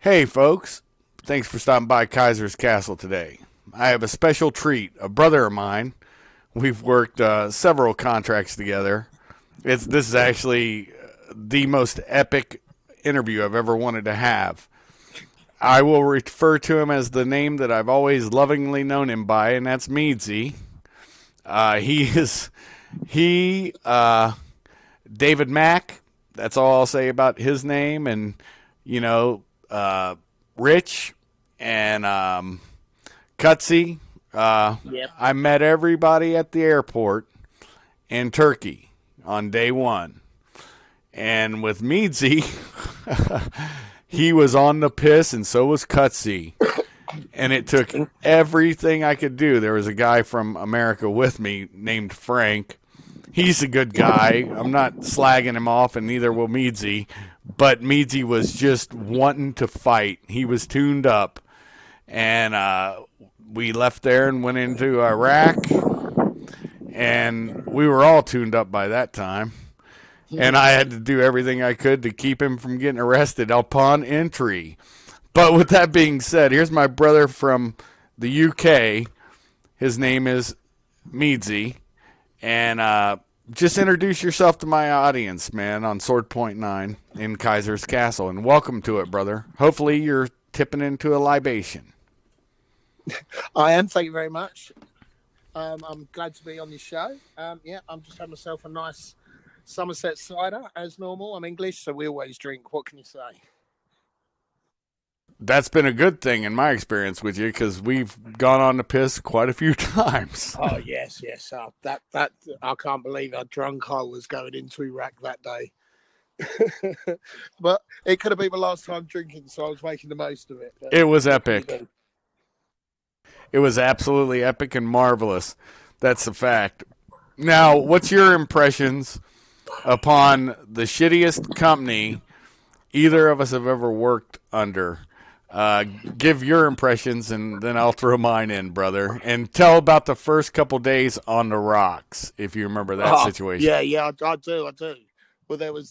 Hey, folks. Thanks for stopping by Kaiser's Castle today. I have a special treat. A brother of mine, we've worked several contracts together. This is actually the most epic interview I've ever wanted to have. I will refer to him as the name that I've always lovingly known him by, and that's Meadsy. He David Mack. That's all I'll say about his name, and you know, Rich and Cutsy. Yep. I met everybody at the airport in Turkey on day one. And with Meadsy, he was on the piss, and so was Cutsy. And it took everything I could do. There was a guy from America with me named Frank. He's a good guy. I'm not slagging him off, and neither will Meadsy. But Meadsy was just wanting to fight. He was tuned up. And we left there and went into Iraq. And we were all tuned up by that time. And I had to do everything I could to keep him from getting arrested upon entry. But with that being said, here's my brother from the UK. His name is Meadsy. And just introduce yourself to my audience, man, on Sword Point 9 in Kaiser's Castle. And welcome to it, brother. Hopefully you're tipping into a libation. I am. Thank you very much. I'm glad to be on your show. Yeah, I'm just having myself a nice Somerset cider as normal. I'm English, so we always drink. What can you say? That's been a good thing in my experience with you because we've gone on the piss quite a few times. Oh yes, yes. That I can't believe how drunk I was going into Iraq that day. But it could have been my last time drinking, so I was making the most of it. But It was what can you epic. do? It was absolutely epic and marvelous. That's a fact. Now, what's your impressions upon the shittiest company either of us have ever worked under? Give your impressions, and then I'll throw mine in, brother. And tell about the first couple days on the rocks, if you remember that Oh, situation. yeah, yeah. I do, I do. Well,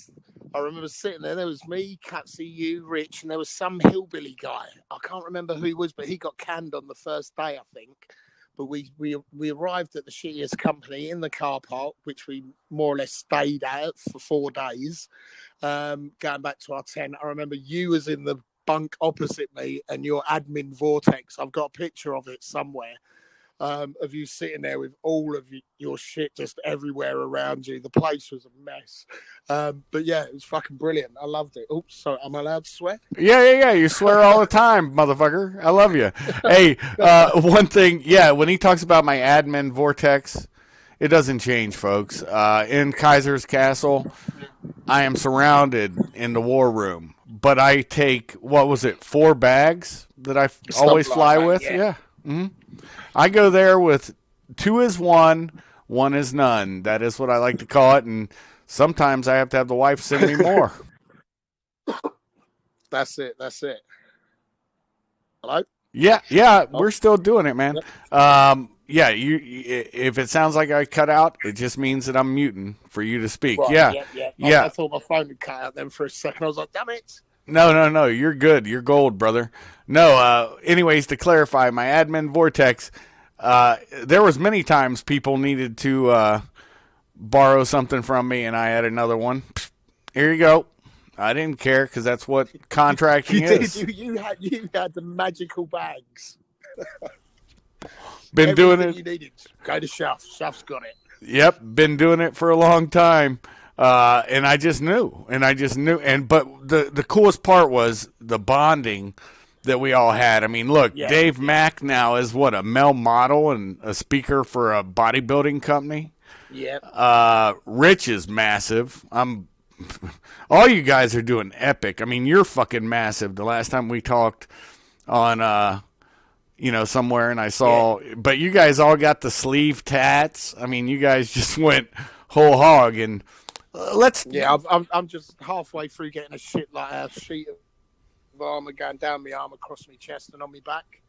I remember sitting there. There was me, Catsy, you, Rich, and there was some hillbilly guy. I can't remember who he was, but he got canned on the first day, I think. But we arrived at the shittiest company in the car park, which we more or less stayed at for 4 days. Going back to our tent, I remember you was in the bunk opposite me, and your admin vortex. I've got a picture of it somewhere. Of you sitting there with all of your shit just everywhere around you. The place was a mess. But yeah, it was fucking brilliant. I loved it. Oops, sorry, am I allowed to swear? Yeah. You swear all the time, motherfucker. I love you. Hey, one thing, yeah, when he talks about my admin vortex, it doesn't change, folks. In Kaiser's Castle, I am surrounded in the war room, but I take, what was it, 4 bags that I always Stuff like fly that, with? yeah. Yeah. I go there with 2 is one is none. That is what I like to call it, and sometimes I have to have the wife send me more. That's it. That's it. Hello? Yeah, Oh, we're still doing it, man. yep. Yeah, if it sounds like I cut out, it just means that I'm muting for you to speak. Right, Yeah, yep, yep. I yeah. thought my phone had cut out then for a second. I was like, damn it. No. You're good. You're gold, brother. No. Anyways, to clarify, my admin vortex. There was many times people needed to borrow something from me, and I had another one. Here you go. I didn't care because that's what contracting You did. is. You had the magical bags. Been doing Everything it. you needed. Go to Shuff. Shuff's got it. Yep, been doing it for a long time. And I just knew, but the coolest part was the bonding that we all had. I mean, look, Yeah, Dave yeah, Mack now is what, a male model and a speaker for a bodybuilding company. yeah. Rich is massive. All you guys are doing epic. I mean, you're fucking massive. The last time we talked on somewhere, and I Yeah. saw, but you guys all got the sleeve tats. I mean, you guys just went whole hog, and let's. Yeah, I'm just halfway through getting a shit like a sheet of armor going down my arm across my chest and on my back.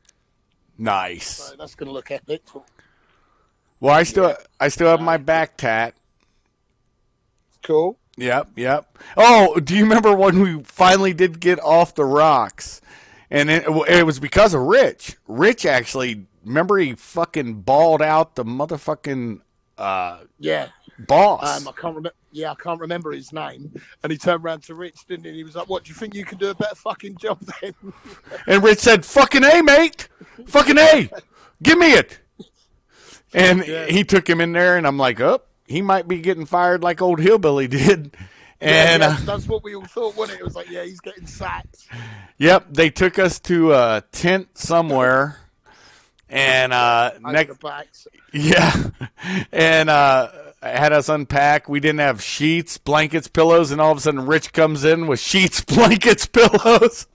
Nice. So that's gonna look epic. Well, I Yeah. still have my back tat. Cool. Yep. Oh, do you remember when we finally did get off the rocks? And it was because of Rich. Rich actually, remember he fucking bawled out the motherfucking Yeah. boss. I can't remember. Yeah, I can't remember his name. And he turned around to Rich, didn't he? And he was like, "What do you think you can do a better fucking job then?" And Rich said, "Fucking A, mate. Fucking A. Give me it." And he took him in there, and I'm like, "Oh, he might be getting fired like old Hillbilly did." And that's what we all thought, wasn't it? It was like, yeah, he's getting sacked. Yep, they took us to a tent somewhere, and yeah, and had us unpack. We didn't have sheets, blankets, pillows, and all of a sudden, Rich comes in with sheets, blankets, pillows,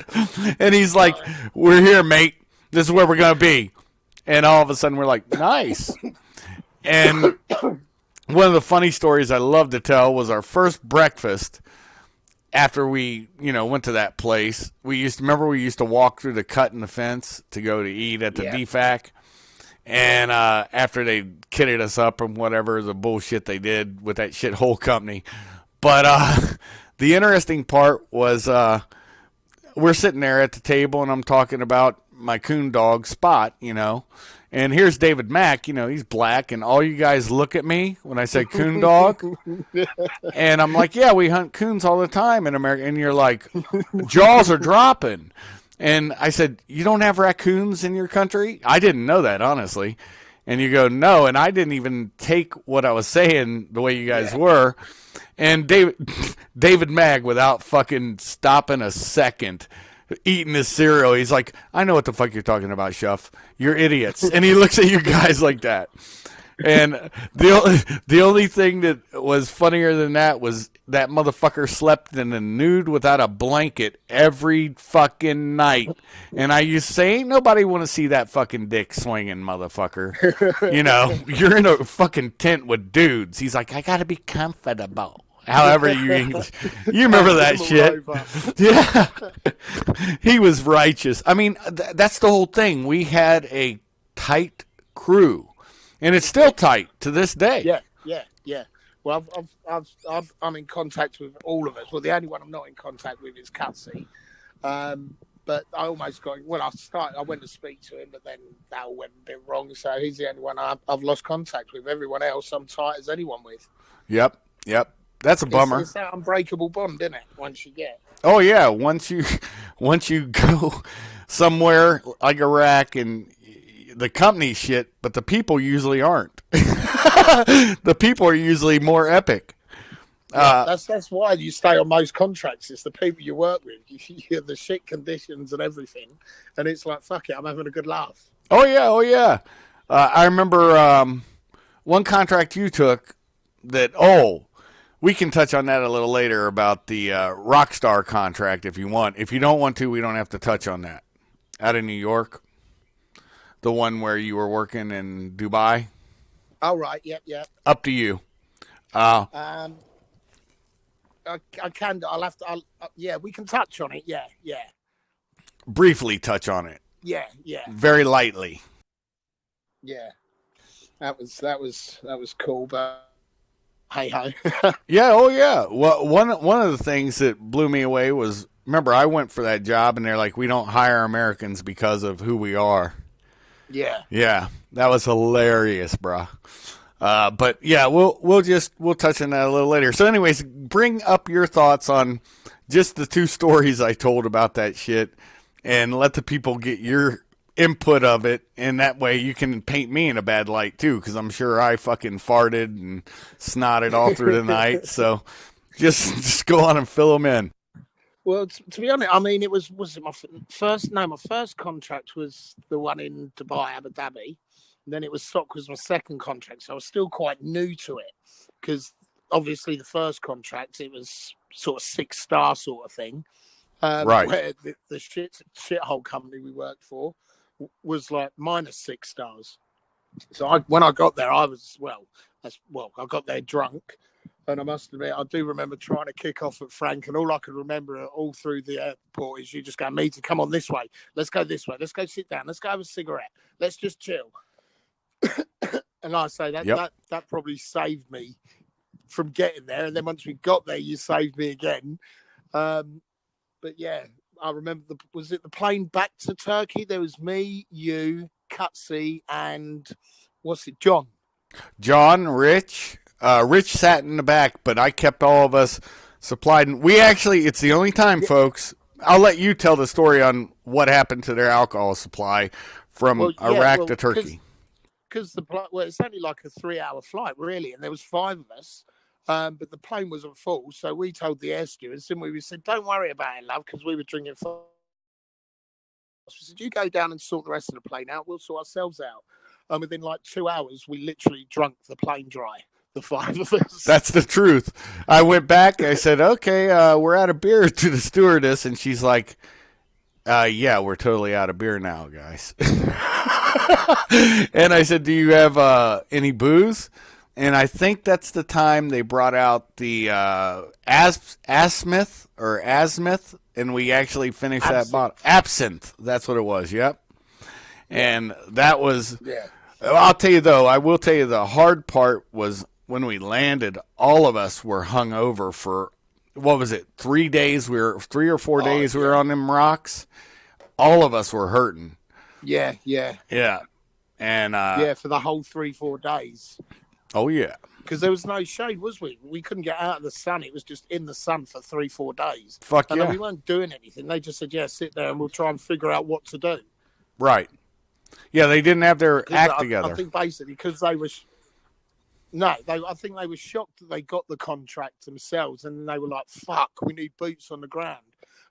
and he's like, "We're here, mate. This is where we're gonna be." And all of a sudden, we're like, "Nice." And one of the funny stories I love to tell was our first breakfast. After we, went to that place, we used to walk through the cut in the fence to go to eat at the DFAC. And after they kitted us up and whatever the bullshit they did with that shithole company. But the interesting part was we're sitting there at the table and I'm talking about my coon dog Spot, and here's David Mack, he's black, and all you guys look at me when I say coon dog, and I'm like, yeah, we hunt coons all the time in America, and you're like, jaws are dropping, and I said, you don't have raccoons in your country? I didn't know that, honestly, and you go, no, and I didn't even take what I was saying the way you guys were, and David Mack, without fucking stopping a second, eating his cereal, he's like, I know what the fuck you're talking about, Shuff. You're idiots. And he looks at you guys like that. And the only thing that was funnier than that was that motherfucker slept in a nude without a blanket every fucking night. And I used to say, ain't nobody want to see that fucking dick swinging, motherfucker. You're in a fucking tent with dudes. He's like, I gotta be comfortable. However you English. You remember that shit. Yeah. He was righteous. I mean, that's the whole thing. We had a tight crew. And it's still tight to this day. Yeah. Well, I'm in contact with all of us. Well, the only one I'm not in contact with is Cutsy. But I almost got, I went to speak to him, but then that all went a bit wrong. So he's the only one I've lost contact with. Everyone else I'm tight as anyone with. Yep. That's a bummer. It's that unbreakable bond, isn't it? Once you get. Oh yeah, once you go somewhere like Iraq and the company shit, but the people usually aren't. The people are usually more epic. That's why you stay on most contracts. It's the people you work with. You the shit conditions and everything, and it's like, fuck it, I'm having a good laugh. Oh yeah. I remember one contract you took that. We can touch on that a little later about the Rockstar contract if you want. If you don't want to, we don't have to touch on that. Out of New York, the one where you were working in Dubai. All right. Yep. Up to you. I can. I'll have to. Yeah, we can touch on it. Yeah. Briefly touch on it. Yeah. Very lightly. Yeah. That was cool, but hey ho. Yeah. Oh yeah. Well, one of the things that blew me away was, remember, I went for that job and they're like, we don't hire Americans because of who we are. Yeah, that was hilarious, bro. But yeah, we'll touch on that a little later. So, anyways, bring up your thoughts on just the two stories I told about that shit, and let the people get your input of it, and that way you can paint me in a bad light too, because I'm sure I fucking farted and snotted all through the night. So, just go on and fill them in. Well, to be honest, I mean, was it my first? No, my first contract was the one in Dubai, Abu Dhabi. And then it was SOC was my second contract, so I was still quite new to it. Because obviously the first contract, it was sort of 6-star sort of thing. Right. Where the shithole company we worked for was like -6 stars. So when I got there, I got there drunk. And I must admit, I do remember trying to kick off at Frank, and all I could remember all through the airport is you just go, Meadsy, come on this way. Let's go this way. Let's go sit down. Let's go have a cigarette. Let's just chill. And I say that probably saved me from getting there. And then once we got there, you saved me again. But yeah, I remember was it the plane back to Turkey? There was me, you, Cutsy, and what's it, John? John, Rich. Rich sat in the back, but I kept all of us supplied. We actually, it's the only time, Yeah. folks. I'll let you tell the story on what happened to their alcohol supply from Iraq to Turkey. Because it's only like a 3-hour flight, really, and there was 5 of us. But the plane wasn't full, so we told the air stewardess, and we said, "Don't worry about it, love," because we were drinking fast. We said, "You go down and sort the rest of the plane out. We'll sort ourselves out." And within like 2 hours, we literally drunk the plane dry. The 5 of us. That's the truth. I went back. I said, "Okay, we're out of beer," to the stewardess, and she's like, "Yeah, we're totally out of beer now, guys." And I said, "Do you have any booze?" And I think that's the time they brought out the Asmith, and we actually finished that bottle. Absinthe. That's what it was. Yep. And that was. Yeah. I'll tell you though. I will tell you the hard part was when we landed. All of us were hungover for what was it? 3 days. 3 or 4 days. We were on them rocks. All of us were hurting. Yeah. And for the whole 3-4 days. Oh yeah. Because there was no shade, was we? We couldn't get out of the sun. It was just in the sun for 3-4 days. Fuck and yeah. We weren't doing anything. They just said, "Yeah, sit there and we'll try and figure out what to do." Right. Yeah, they didn't have their act together. I think basically because they were. I think they were shocked that they got the contract themselves, and they were like, "Fuck, we need boots on the ground."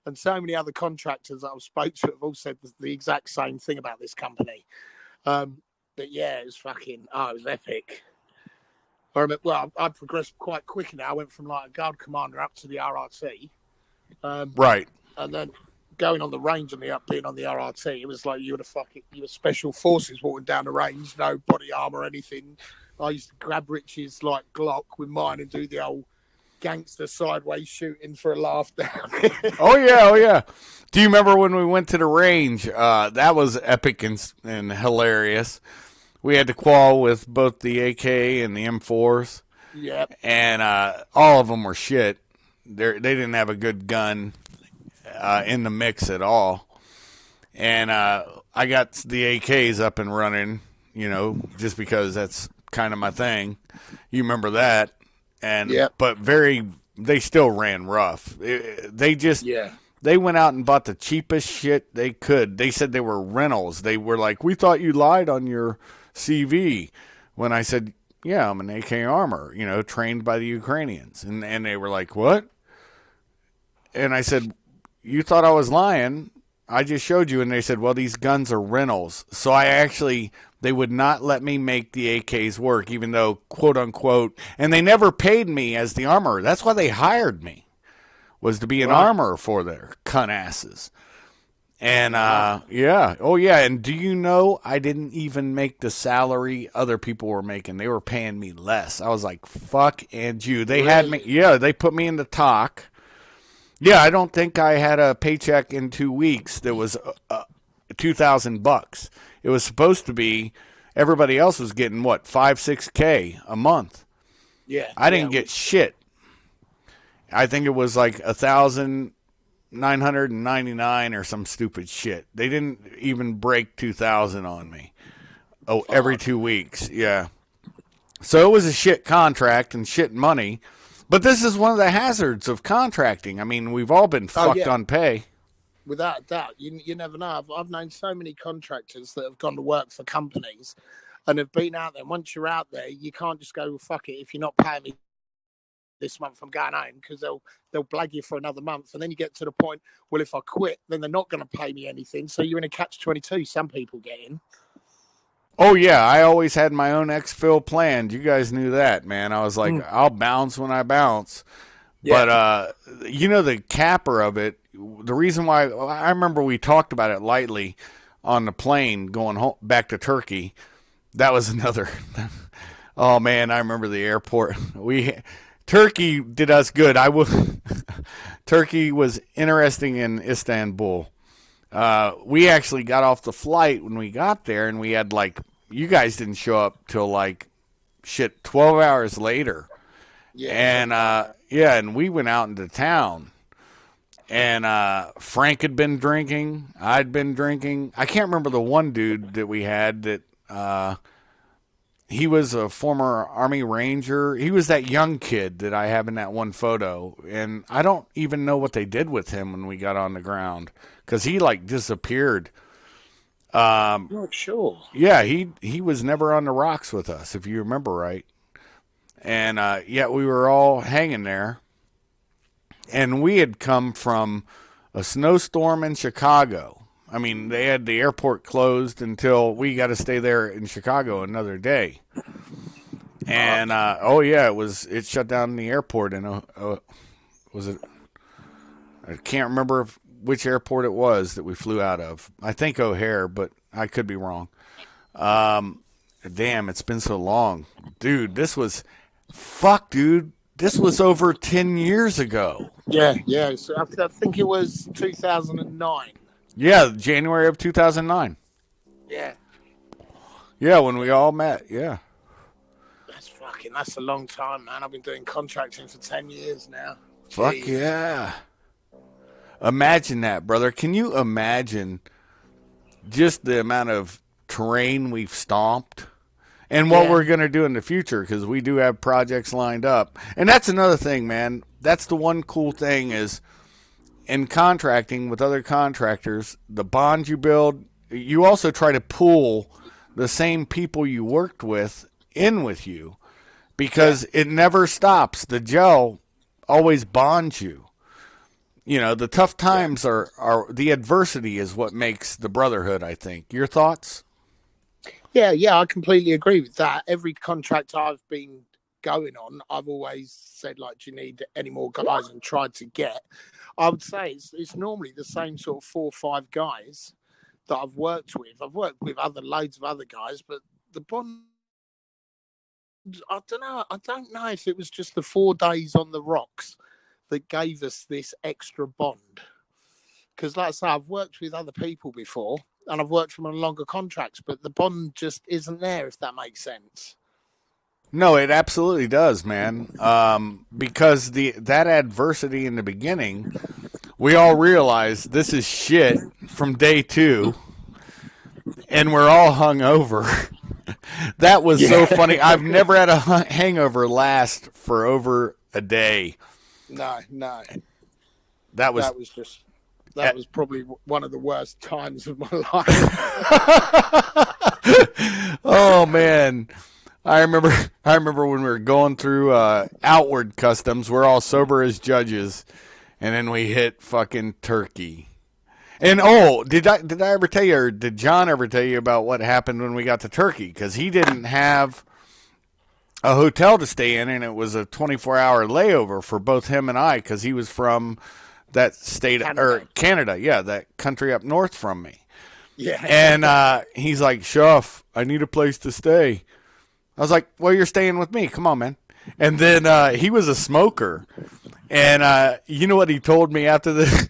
And so many other contractors that I've spoken to have all said the exact same thing about this company. But yeah, it was fucking. Oh, it was epic. I remember. Well, I progressed quite quick now. I went from like a guard commander up to the RRT. Right. And then going on the range and being on the RRT, it was like you were special forces walking down the range, no body armor or anything. I used to grab Rich's like Glock with mine and do the old gangster sideways shooting for a laugh down. Oh yeah. Do you remember when we went to the range? That was epic and hilarious. We had to qual with both the AK and the M4s. Yep. And all of them were shit. They didn't have a good gun in the mix at all. And I got the AKs up and running, just because that's kind of my thing. You remember that. And But they still ran rough. They went out and bought the cheapest shit they could. They said they were rentals. They were like, "We thought you lied on your CV." When I said, "Yeah, I'm an AK armor, trained by the Ukrainians." And they were like, "What?" And I said, "You thought I was lying. I just showed you." And they said, "Well, these guns are rentals." So they would not let me make the AKs work, even though, quote unquote, and they never paid me as the armorer. That's why they hired me, was to be an armorer for their cunt asses. And, yeah. Oh, yeah. And do you know, I didn't even make the salary other people were making. They were paying me less. I was like, fuck and you. They had me. Yeah, they put me in the talk. Yeah, I don't think I had a paycheck in 2 weeks that was $2,000. It was supposed to be, everybody else was getting, what, 5-6K a month. Yeah. I didn't get shit. I think it was like 1,999 or some stupid shit. They didn't even break 2,000 on me. Oh, every 2 weeks. Yeah. So it was a shit contract and shit money. But this is one of the hazards of contracting. I mean, we've all been fucked on pay. Without a doubt. You never know. I've known so many contractors that have gone to work for companies and have been out there. And once you're out there, you can't just go, "Well, fuck it, if you're not paying me this month, I'm going home," because they'll blag you for another month. And then you get to the point, well, if I quit, then they're not going to pay me anything. So you're in a catch-22. Some people get in. Oh, yeah. I always had my own exfil planned. You guys knew that, man. I was like, I'll bounce when I bounce. Yeah. But, the capper of it, the reason why, I remember we talked about it lightly on the plane going home, back to Turkey. That was another, oh, man, I remember the airport. Turkey did us good. Turkey was interesting in Istanbul. We actually got off the flight when we got there, and we had you guys didn't show up till 12 hours later. Yeah, And something like that. yeah, and we went out into town. And Frank had been drinking. I'd been drinking. I can't remember the one dude that we had that he was a former Army Ranger. He was that young kid that I have in that one photo. And I don't even know what they did with him when we got on the ground because he like disappeared. Not sure. Yeah, he was never on the rocks with us, if you remember right. And yet we were all hanging there. And we had come from a snowstorm in Chicago. I mean, they had the airport closed until we got to stay there in Chicago another day. And oh yeah, it shut down the airport and was it? I can't remember which airport it was that we flew out of. I think O'Hare, but I could be wrong. Damn, it's been so long, dude. Dude. This was over 10 years ago. Yeah, yeah. So I think it was 2009. Yeah, January of 2009. Yeah. Yeah, when we all met. Yeah. That's a long time, man. I've been doing contracting for 10 years now. Fuck Jeez. yeah. Imagine that, brother. Can you imagine just the amount of terrain we've stomped and what we're going to do in the future? Because we do have projects lined up. And that's another thing, man. That's the one cool thing is in contracting with other contractors, the bond you build, you also try to pull the same people you worked with in with you because it never stops. The gel always bonds you. You know, the tough times are the adversity is what makes the brotherhood, I think. Your thoughts? Yeah, I completely agree with that. Every contract I've been going on, I've always said, like, do you need any more guys and tried to get. I would say it's normally the same sort of 4 or 5 guys that I've worked with. I've worked with loads of other guys, but the bond, I don't know. I don't know if it was just the 4 days on the rocks that gave us this extra bond. Because, like I say, I've worked with other people before, and I've worked from on longer contracts, but the bond just isn't there, if that makes sense. No, it absolutely does, man. Because that adversity in the beginning, we all realized this is shit from day 2, and we're all hung over. That was so funny. I've never had a hangover last for over a day. No. That was probably one of the worst times of my life. Oh man. I remember when we were going through outward customs, we're all sober as judges, and then we hit fucking Turkey. And did I ever tell you, or did John ever tell you about what happened when we got to Turkey? Because he didn't have a hotel to stay in, and it was a 24-hour layover for both him and I, because he was from that state or Canada, yeah, that country up north from me. Yeah. And he's like, "Shuff, I need a place to stay." I was like, "Well, you're staying with me. Come on, man." And then he was a smoker, and you know what he told me after the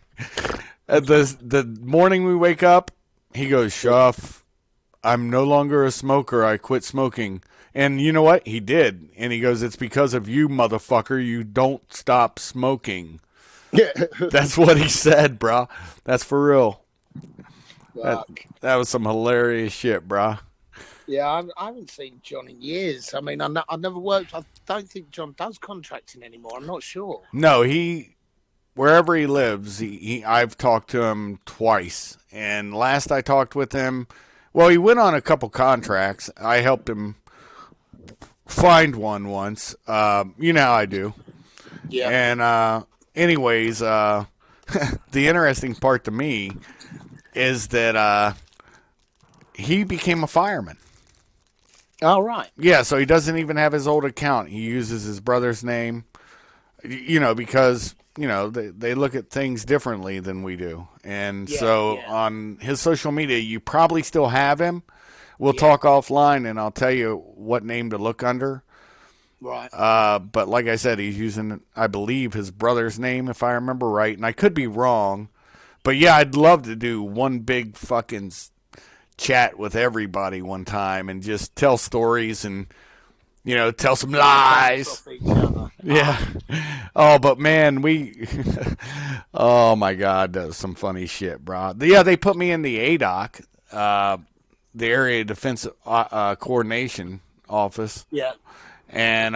morning we wake up? He goes, "Shuff, I'm no longer a smoker. I quit smoking." And you know what? He did. And he goes, "It's because of you, motherfucker. You don't stop smoking." Yeah. That's what he said, bro. That's for real. That was some hilarious shit, bro. Yeah, I haven't seen John in years. I mean, I never worked. I don't think John does contracting anymore. I'm not sure. No, wherever he lives, I've talked to him twice. And last I talked with him, well, he went on a couple contracts. I helped him find one once. You know how I do. Yeah. And anyways, the interesting part to me is that he became a fireman. All right. Yeah, so he doesn't even have his old account. He uses his brother's name, because, they look at things differently than we do. And on his social media, you probably still have him. We'll talk offline, and I'll tell you what name to look under. Right. But like I said, he's using, I believe, his brother's name, if I remember right. And I could be wrong. But yeah, I'd love to do one big fucking chat with everybody one time and just tell stories and Tell some lies. Off each other. Yeah. Oh, but man, oh my God, that was some funny shit, bro. Yeah, they put me in the ADOC, the Area Defense Coordination Office. Yeah. And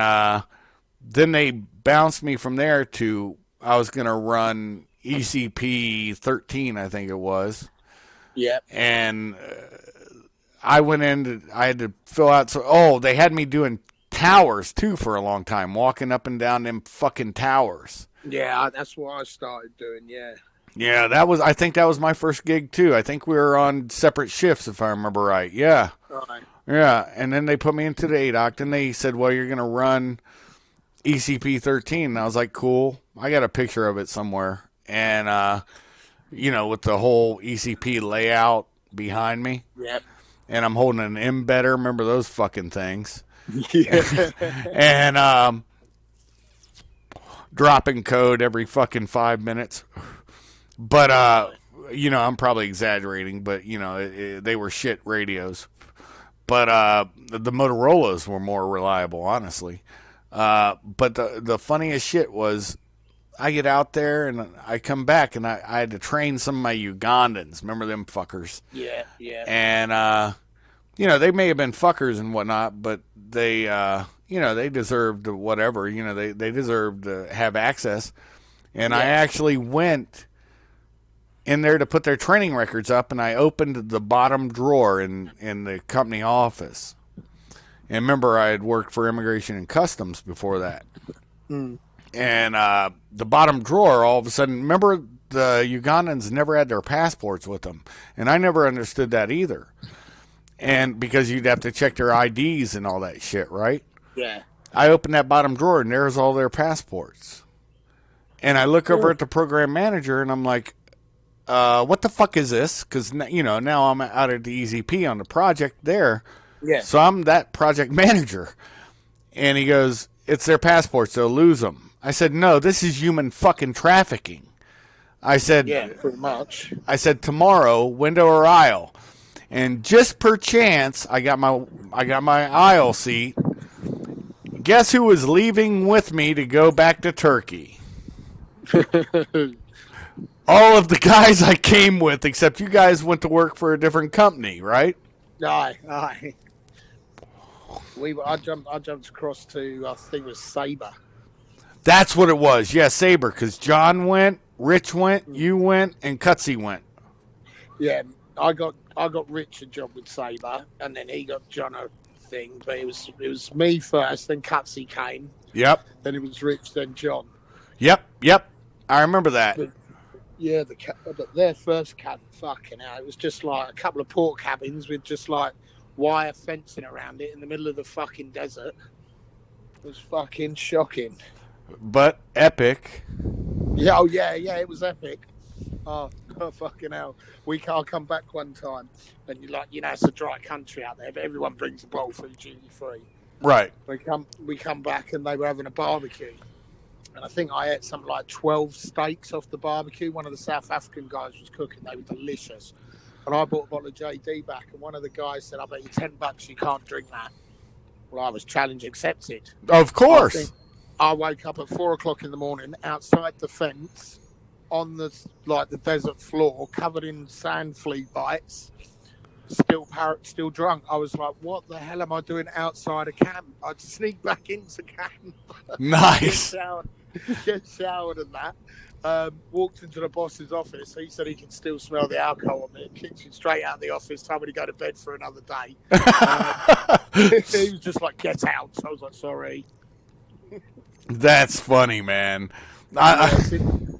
then they bounced me from there to, I was going to run ECP 13, I think it was. Yeah. And I went in, I had to fill out, they had me doing towers too for a long time, walking up and down them fucking towers. Yeah, that's what I started doing. Yeah. Yeah, I think that was my first gig too. I think we were on separate shifts if I remember right. Yeah. Right. Yeah, and then they put me into the ADOC, and they said, well, you're going to run ECP 13. And I was like, cool. I got a picture of it somewhere. And, with the whole ECP layout behind me. Yep. And I'm holding an embedder. Remember those fucking things? Yeah. And dropping code every fucking 5 minutes. But, I'm probably exaggerating, but, they were shit radios. But the Motorola's were more reliable, honestly. But the funniest shit was I get out there and I come back and I had to train some of my Ugandans. Remember them fuckers? Yeah, yeah. And, they may have been fuckers and whatnot, but they, they deserved whatever. They deserved to have access. And I actually went in there to put their training records up, and I opened the bottom drawer in the company office. And remember, I had worked for Immigration and Customs before that. Mm. And the bottom drawer, all of a sudden, remember the Ugandans never had their passports with them. And I never understood that either. And because you'd have to check their IDs and all that shit, right? Yeah. I opened that bottom drawer, and there's all their passports. And I look over at the program manager, and I'm like, what the fuck is this? Because, now I'm out at the EZP on the project there. Yeah. So I'm that project manager. And he goes, it's their passports. They'll lose them. I said, no, this is human fucking trafficking. I said, yeah, pretty much. I said, tomorrow, window or aisle. And just per chance, I got my aisle seat. Guess who was leaving with me to go back to Turkey? All of the guys I came with, except you guys went to work for a different company, right? Aye. I jumped across to, I think it was Sabre. That's what it was. Yeah, Sabre, because John went, Rich went, you went, and Cutsy went. Yeah, I got Rich a job with Sabre, and then he got John a thing. But it was me first, then Cutsy came. Yep. Then it was Rich, then John. Yep. I remember that. Yeah, but their first cabin, fucking hell, it was just like a couple of port cabins with just like wire fencing around it in the middle of the fucking desert. It was fucking shocking. But epic. Yeah, it was epic. Oh fucking hell. I'll come back one time and it's a dry country out there, but everyone brings a bowl for duty free. Right. We come back and they were having a barbecue. And I think I ate something like 12 steaks off the barbecue. One of the South African guys was cooking. They were delicious. And I bought a bottle of JD back. And one of the guys said, I bet you $10 you can't drink that. Well, I was challenge accepted. Of course. I woke up at 4 o'clock in the morning outside the fence on the desert floor, covered in sand flea bites, still drunk. I was like, what the hell am I doing outside a camp? I'd sneak back into camp. Nice. Get showered and that. Walked into the boss's office. He said he could still smell the alcohol on me. Kicked me straight out of the office. Told me to go to bed for another day. He was just like, get out. So I was like, sorry. That's funny, man.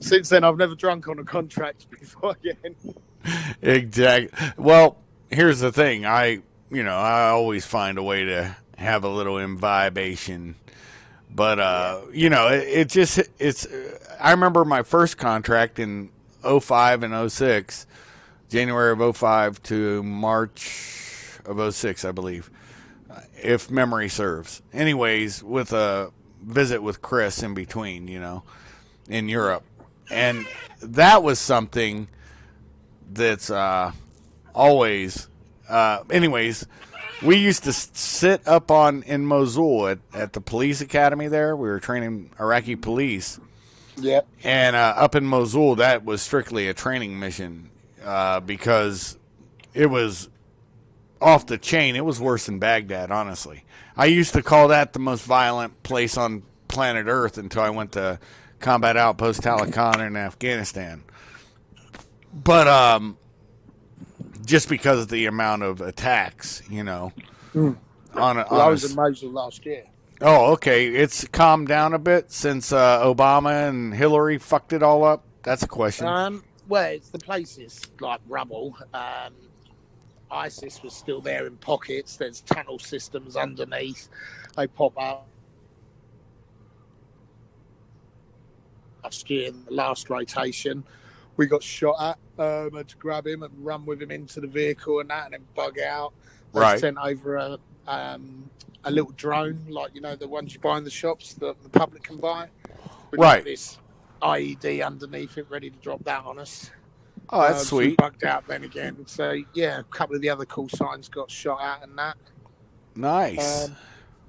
Since then, I've never drunk on a contract before again. Exactly. Well, here's the thing. I always find a way to have a little imbibation. But, I remember my first contract in 05 and 06, January of 05 to March of 06, I believe, if memory serves. Anyways, with a visit with Chris in between, in Europe. And that was something that's always, anyways, We used to sit up in Mosul at the police academy there. We were training Iraqi police. Yeah. And up in Mosul, that was strictly a training mission because it was off the chain. It was worse than Baghdad, honestly. I used to call that the most violent place on planet Earth until I went to Combat Outpost Taliban in Afghanistan. But just because of the amount of attacks, you know. I was in Mosul last year. Oh, okay. It's calmed down a bit since Obama and Hillary fucked it all up. That's a question. Well, it's the places like rubble. ISIS was still there in pockets. There's tunnel systems underneath. They pop up. Last year, in the last rotation, we got shot at. Had to grab him and run with him into the vehicle and that, and then bug out. They sent over a little drone, like, you know, the ones you buy in the shops that the public can buy. With this IED underneath it, ready to drop that on us. Oh, that's sweet. We bugged out then again. So, yeah, a couple of the other call signs got shot at and that. Nice.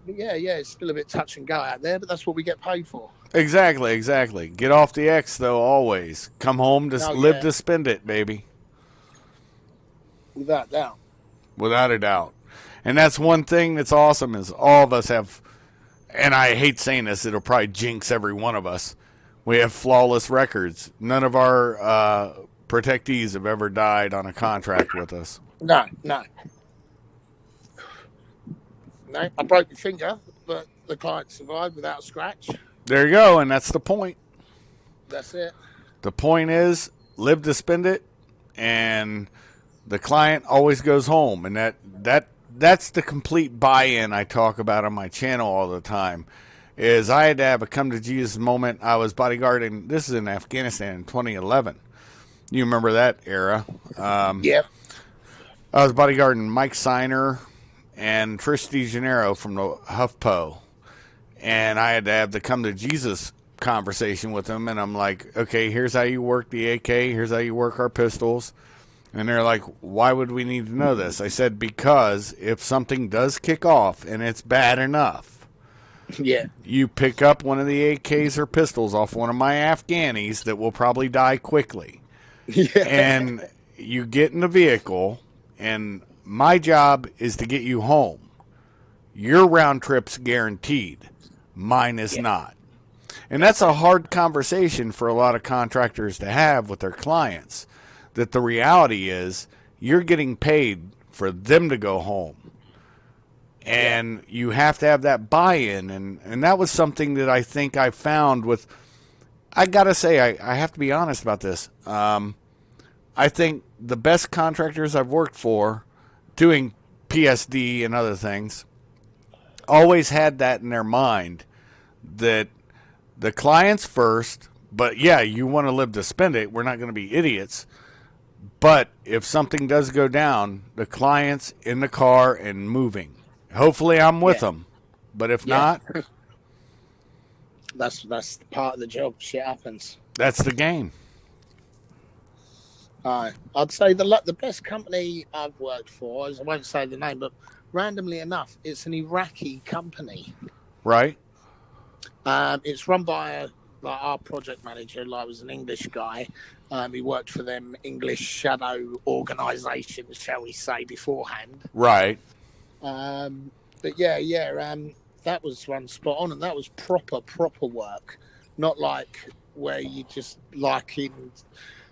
But yeah, it's still a bit touch and go out there, but that's what we get paid for. Exactly. Get off the X, though, always. Come home to live to spend it, baby. Without doubt. Without a doubt. And that's one thing that's awesome is all of us have, and I hate saying this, it'll probably jinx every one of us. We have flawless records. None of our protectees have ever died on a contract with us. No. I broke my finger, but the client survived without a scratch. There you go, and that's the point. That's it. The point is, live to spend it, and the client always goes home. And that's the complete buy-in I talk about on my channel all the time. Is I had to have a come-to-Jesus moment. I was bodyguarding, this is in Afghanistan in 2011. You remember that era. Yeah. I was bodyguarding Mike Siner and Trish DeGennaro from the HuffPo. And I had to have the come to Jesus conversation with them. And I'm like, okay, here's how you work the AK. Here's how you work our pistols. And they're like, why would we need to know this? I said, because if something does kick off and it's bad enough, you pick up one of the AKs or pistols off one of my Afghanis that will probably die quickly. Yeah. And you get in the vehicle, and my job is to get you home. Your round trip's guaranteed. Mine is not. And that's a hard conversation for a lot of contractors to have with their clients, that the reality is you're getting paid for them to go home. And you have to have that buy-in. And that was something that I think I found with, I got to say, I have to be honest about this. I think the best contractors I've worked for doing PSD and other things always had that in their mind, that the client's first, but yeah, you want to live to spend it. We're not going to be idiots. But if something does go down, the client's in the car and moving. Hopefully I'm with them. But if not, that's part of the job. Shit happens. That's the game. I'd say the best company I've worked for, I won't say the name, but randomly enough, it's an Iraqi company. Right. It's run by our project manager, was an English guy. He worked for them English shadow organisation, shall we say, beforehand. Right. But that was run spot on, and that was proper work, not like where you just like in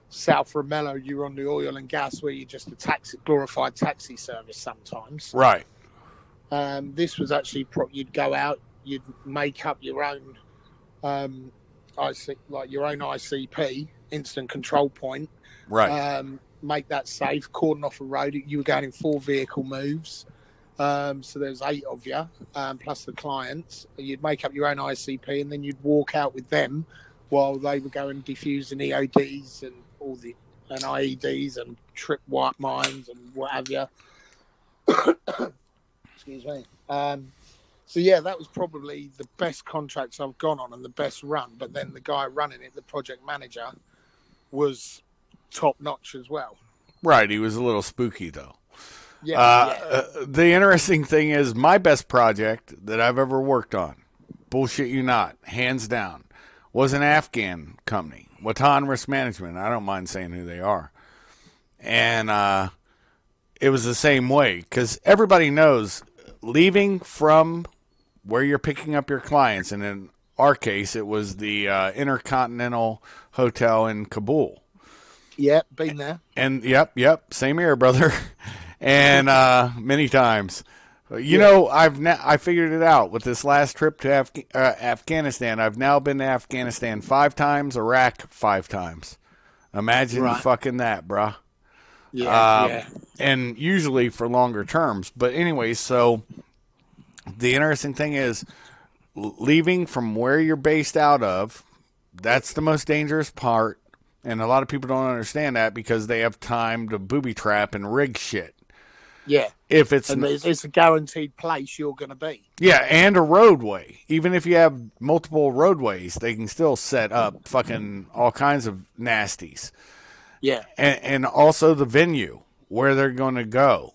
South Ramello, you're on the oil and gas where you're just a glorified taxi service sometimes. Right. This was actually you'd go out, you'd make up your own your own ICP, instant control point. Right. Make that safe, cordon off a road. You were going in 4 vehicle moves. So there's 8 of you, plus the clients. You'd make up your own ICP, and then you'd walk out with them while they were going defusing EODs and and IEDs and trip white mines and what have you. Excuse me. So that was probably the best contracts I've gone on and the best run. But then the guy running it, the project manager, was top notch as well. Right. He was a little spooky though. Yeah, yeah, The interesting thing is my best project that I've ever worked on, bullshit you not, hands down, was an Afghan company, Watan Risk Management. I don't mind saying who they are. And it was the same way because everybody knows leaving from where you're picking up your clients, and in our case, it was the Intercontinental Hotel in Kabul. yeah. Been there. And yep, same here, brother. And many times. You Yeah. know, I figured it out with this last trip to Afghanistan. I've now been to Afghanistan 5 times, Iraq 5 times. Imagine Right. fucking that, bruh. Yeah, yeah, And usually for longer terms. But anyway, so the interesting thing is leaving from where you're based out of. That's the most dangerous part. And a lot of people don't understand that because they have time to booby trap and rig shit. yeah. If it's And it's a guaranteed place you're going to be. Yeah, and a roadway. Even if you have multiple roadways, they can still set up fucking all kinds of nasties. Yeah, And also the venue where they're going to go.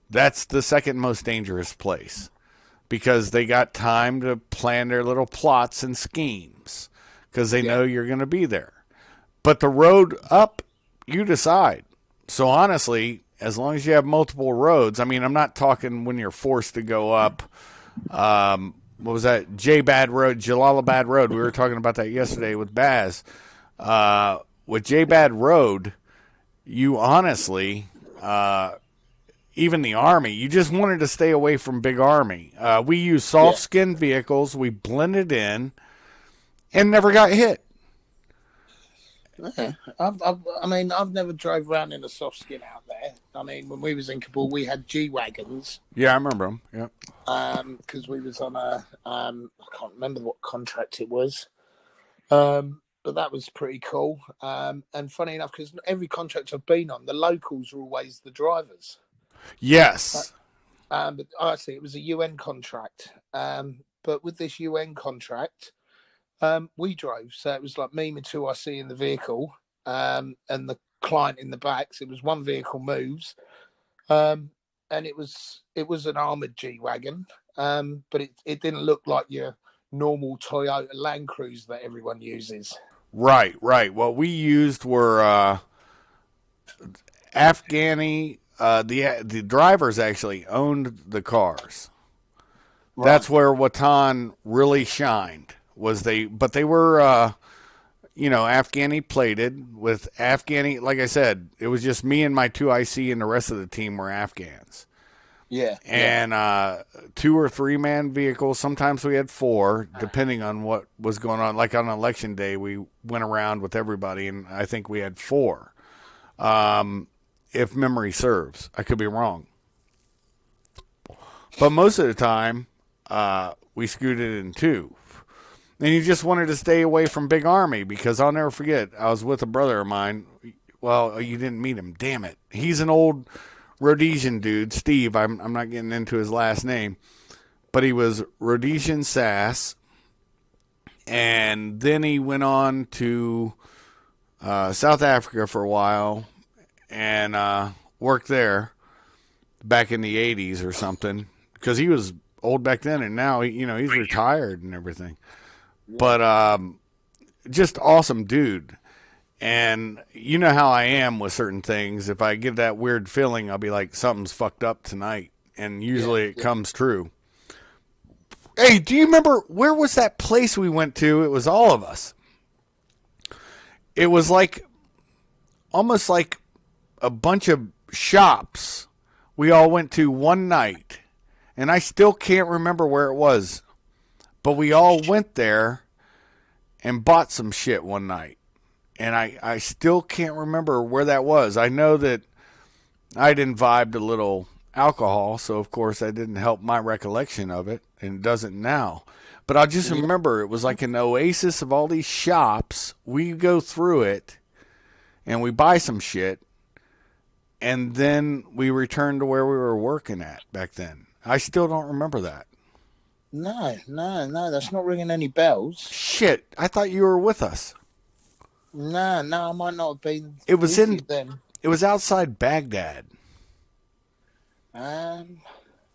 That's the second most dangerous place because they got time to plan their little plots and schemes because they know you're going to be there. But the road up, you decide. So honestly, as long as you have multiple roads, I mean, I'm not talking when you're forced to go up. What was that? Jalalabad Road. We were talking about that yesterday with Baz. With J-Bad Road, you honestly, even the Army, you just wanted to stay away from Big Army. We used soft skin vehicles. We blended in and never got hit. yeah. I've never drove around in a soft skin out there. I mean, when we was in Kabul, we had G wagons. Yeah, I remember them. Yeah. Because we was on I can't remember what contract it was. But that was pretty cool. And funny enough, because every contract I've been on, the locals are always the drivers. Yes. But actually, it was a UN contract. But with this UN contract, we drove. So it was like me, my 2IC in the vehicle, and the client in the back. So it was one vehicle moves. And it was an armoured G-Wagon. But it didn't look like your normal Toyota Land Cruiser that everyone uses. Right. What we used were Afghani. The drivers actually owned the cars. Right. That's where Watan really shined. But they were, Afghani plated with Afghani. Like I said, it was just me and my 2IC, and the rest of the team were Afghans. Yeah. And 2 or 3 man vehicles. Sometimes we had 4, depending on what was going on. Like on election day, we went around with everybody, and I think we had 4. If memory serves. I could be wrong. But most of the time, we scooted in 2. And you just wanted to stay away from Big Army because I'll never forget, I was with a brother of mine. Well, you didn't meet him. Damn it. He's an old Rhodesian dude, Steve. I'm not getting into his last name, but he was Rhodesian Sass, and then he went on to South Africa for a while and worked there back in the 80s or something because he was old back then, and now he's retired and everything. But just awesome dude. And you know how I am with certain things. If I get that weird feeling, I'll be like, something's fucked up tonight. And usually it comes true. Hey, do you remember, where was that place we went to? It was all of us. It was like, almost like a bunch of shops we all went to one night. And I still can't remember where it was. But we all went there and bought some shit one night. And I still can't remember where that was. I know that I'd imbibed a little alcohol, so of course that didn't help my recollection of it, and it doesn't now. But I just remember it was like an oasis of all these shops. We go through it, and we buy some shit, and then we return to where we were working at back then. I still don't remember that. No, that's not ringing any bells. Shit, I thought you were with us. No, I might not have been. It was outside Baghdad. Um,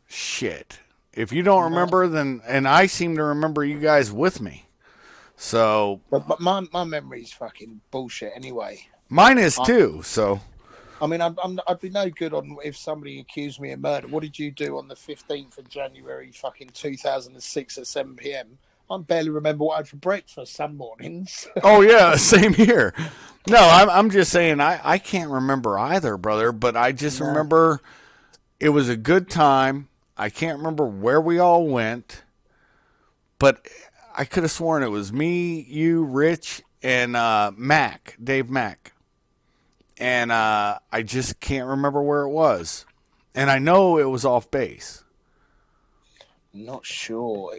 Shit. If you don't no, remember, then and I seem to remember you guys with me. So but my memory's fucking bullshit anyway. mine is I, too. So I mean, I'd be no good on if somebody accused me of murder. What did you do on the 15th of January, fucking 2006 at 7 p.m.? I barely remember what I had for breakfast some mornings. oh yeah, same here. No, I'm just saying I can't remember either, brother. But I just No. remember it was a good time. I can't remember where we all went, but I could have sworn it was me, you, Rich, and Mac, Dave Mack. And I just can't remember where it was. And I know it was off base. Not sure.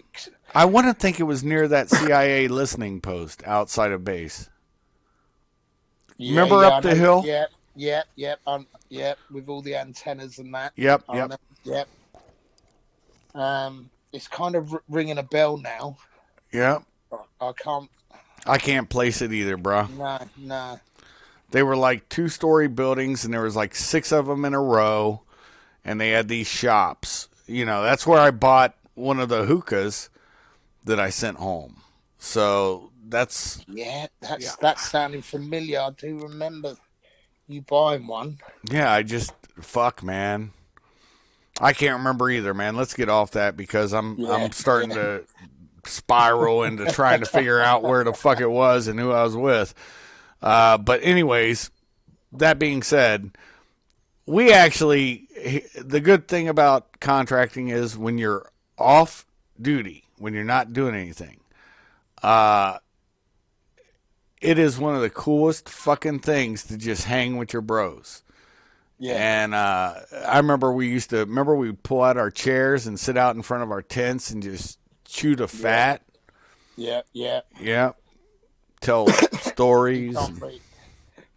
I want to think it was near that CIA listening post outside of base. Yeah, Remember yeah, up I the know. hill? Yeah, yeah, yeah, yeah, with all the antennas and that. Yep, I yep, remember. Yeah. It's kind of ringing a bell now. yep. I can't. I can't place it either, bro. No, no. They were like 2-story buildings, and there was like 6 of them in a row, and they had these shops. You know, that's where I bought one of the hookahs that I sent home. So that's Yeah, yeah, that's sounding familiar. I do remember you buying one. yeah. I just fuck, man. I can't remember either, man. Let's get off that because Yeah, I'm starting yeah. to spiral into trying to figure out where the fuck it was and who I was with. But anyways, that being said, we actually the good thing about contracting is when you're off duty, when you're not doing anything, uh, it is one of the coolest fucking things to just hang with your bros. Yeah, And I remember we'd pull out our chairs and sit out in front of our tents and just chew the yeah, fat. yeah, yeah. Yeah, tell You stories. can't beat.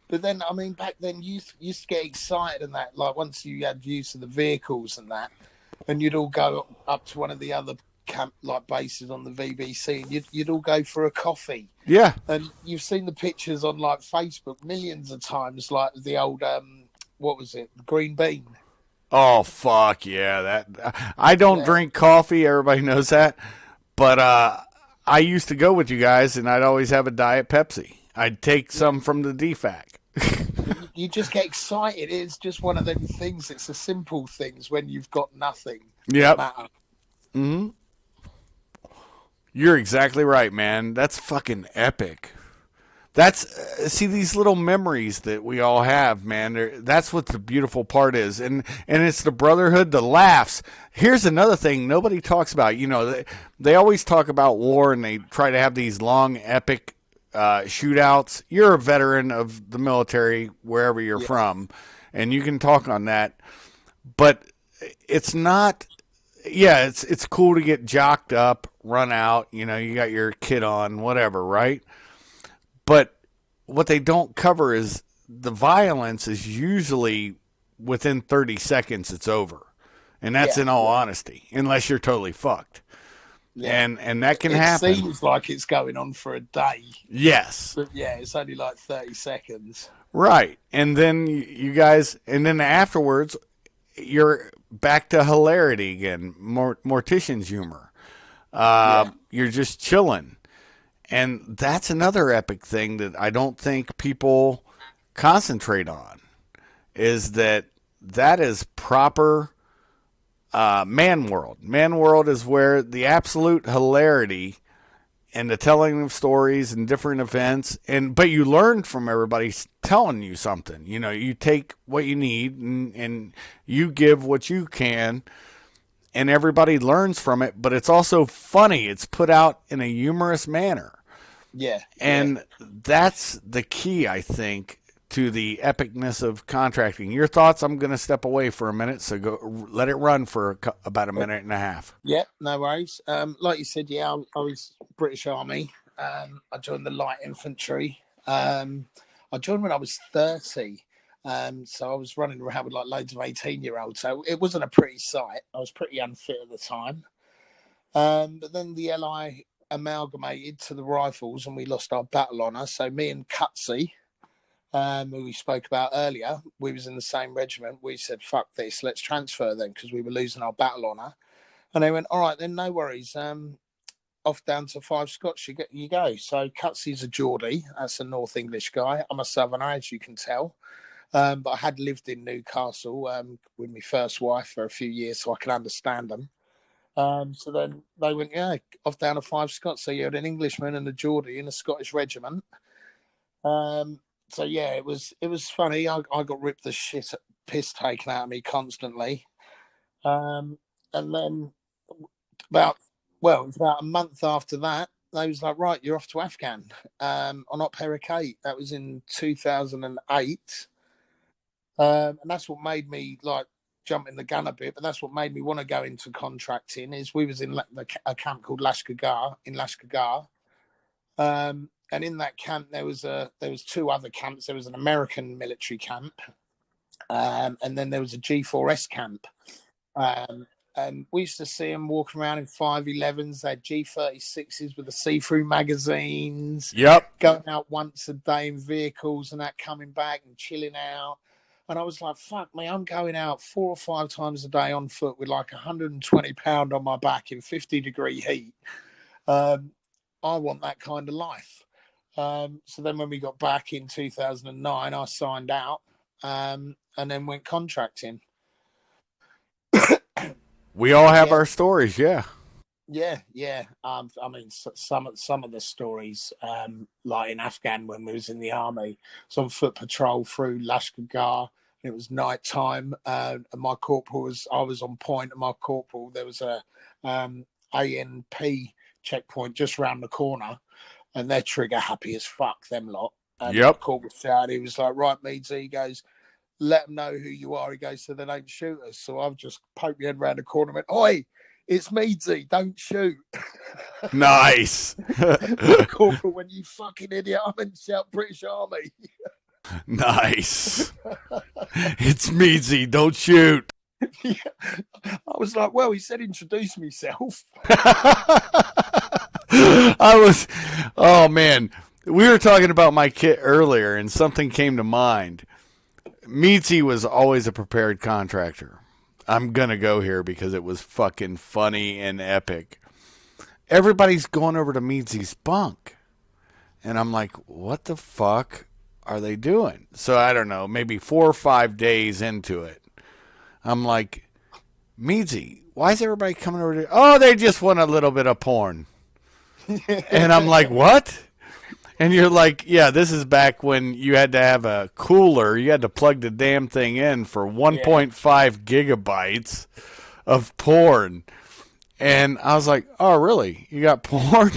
But then, I mean, back then you used to get excited and that. Like once you had use of the vehicles and that, and you'd all go up to one of the other camp like bases on the VBC, and you'd all go for a coffee. Yeah. And you've seen the pictures on like Facebook millions of times, like the old what was it, the green bean? Oh fuck yeah! That I don't Yeah, drink coffee. Everybody knows that. But I used to go with you guys, and I'd always have a diet Pepsi. I'd take yeah. some from the DFAC. But you just get excited. It's just one of them things. It's the simple things when you've got nothing that Yep. matter. Hmm. You're exactly right, man. That's fucking epic. That's see these little memories that we all have, man. That's what the beautiful part is, and it's the brotherhood, the laughs. Here's another thing nobody talks about. You know, they always talk about war, and they try to have these long, epic shootouts. You're a veteran of the military, wherever you're Yeah, from, and you can talk on that. But it's not. Yeah, it's cool to get jocked up, run out. You know, you got your kit on, whatever, right? But what they don't cover is the violence is usually within 30 seconds it's over. And that's yeah, in all yeah, honesty, unless you're totally fucked. yeah. And that can It happen. seems like it's going on for a day, Yes. but yeah, it's only like 30 seconds. Right. And then you guys and then afterwards you're back to hilarity again, mortician's humor. Yeah, You're just chilling. And that's another epic thing that I don't think people concentrate on is that is proper man world. Man world is where the absolute hilarity and the telling of stories and different events but you learn from everybody telling you something. You know, you take what you need and you give what you can and everybody learns from it, but it's also funny. It's put out in a humorous manner. yeah, yeah. And that's the key, I think, to the epicness of contracting. Your thoughts? I'm going to step away for a minute, so go let it run for about a minute and a half. Yeah, no worries. Like you said, yeah, I was British Army. I joined the light infantry. I joined when I was 30. So I was running around with like loads of 18-year-olds. So it wasn't a pretty sight. I was pretty unfit at the time. But then the LI amalgamated to the rifles and we lost our battle honour. So me and Cutsy, who we spoke about earlier. We was in the same regiment. We said, fuck this, let's transfer then, because we were losing our battle honour. And they went, all right, then no worries. Off down to Five Scots, you go. So Cutsy's a Geordie. That's a North English guy. I'm a Southerner, as you can tell. But I had lived in Newcastle with my first wife for a few years, so I can understand them. So then they went, yeah, off down to Five Scots. So you had an Englishman and a Geordie in a Scottish regiment. So yeah, it was funny. I got ripped the piss taken out of me constantly. And then about it was about a month after that, they was like, right, you're off to Afghan on Op Herrick 8. That was in 2008. And that's what made me like jump in the gun a bit, but that's what made me want to go into contracting. Is we was in a camp called Lashkar in Lashkar, and in that camp there was two other camps. There was an American military camp, and then there was a G4S camp. And we used to see them walking around in 511s. They had G36s with the see-through magazines. Yep. Going out once a day in vehicles and that, coming back and chilling out. And I was like, fuck me, I'm going out 4 or 5 times a day on foot with like 120 pound on my back in 50-degree heat. I want that kind of life. So then when we got back in 2009, I signed out and then went contracting. We all have our stories, yeah. Yeah. I mean, some of the stories, like in Afghan when we was in the army, was on foot patrol through Lashkar. It was night time, and my corporal I was on point, and my corporal, there was a ANP checkpoint just round the corner, and they're trigger happy as fuck, them lot. And Yep. my corporal shouted, he was like, right, Meadsy, he goes, let them know who you are. He goes, so they don't shoot us. So I've just poked my head around the corner and went, oi, it's Meadsy, don't shoot. Nice. Corporal, when you fucking idiot, I'm in Shout British Army. Nice. It's Meadsy, don't shoot. Yeah. I was like, well, he said introduce myself. Oh man, we were talking about my kit earlier and something came to mind. Meadsy was always a prepared contractor. I'm going to go here because it was fucking funny and epic. Everybody's going over to Meadsy's bunk. And I'm like, what the fuck are they doing? So I don't know, maybe 4 or 5 days into it, I'm like, Meadsy, why is everybody coming over to... Oh, they just want a little bit of porn. And I'm like, what? And you're like, yeah, this is back when you had to have a cooler. You had to plug the damn thing in for 1.5 gigabytes of porn. And I was like, oh, really? You got porn?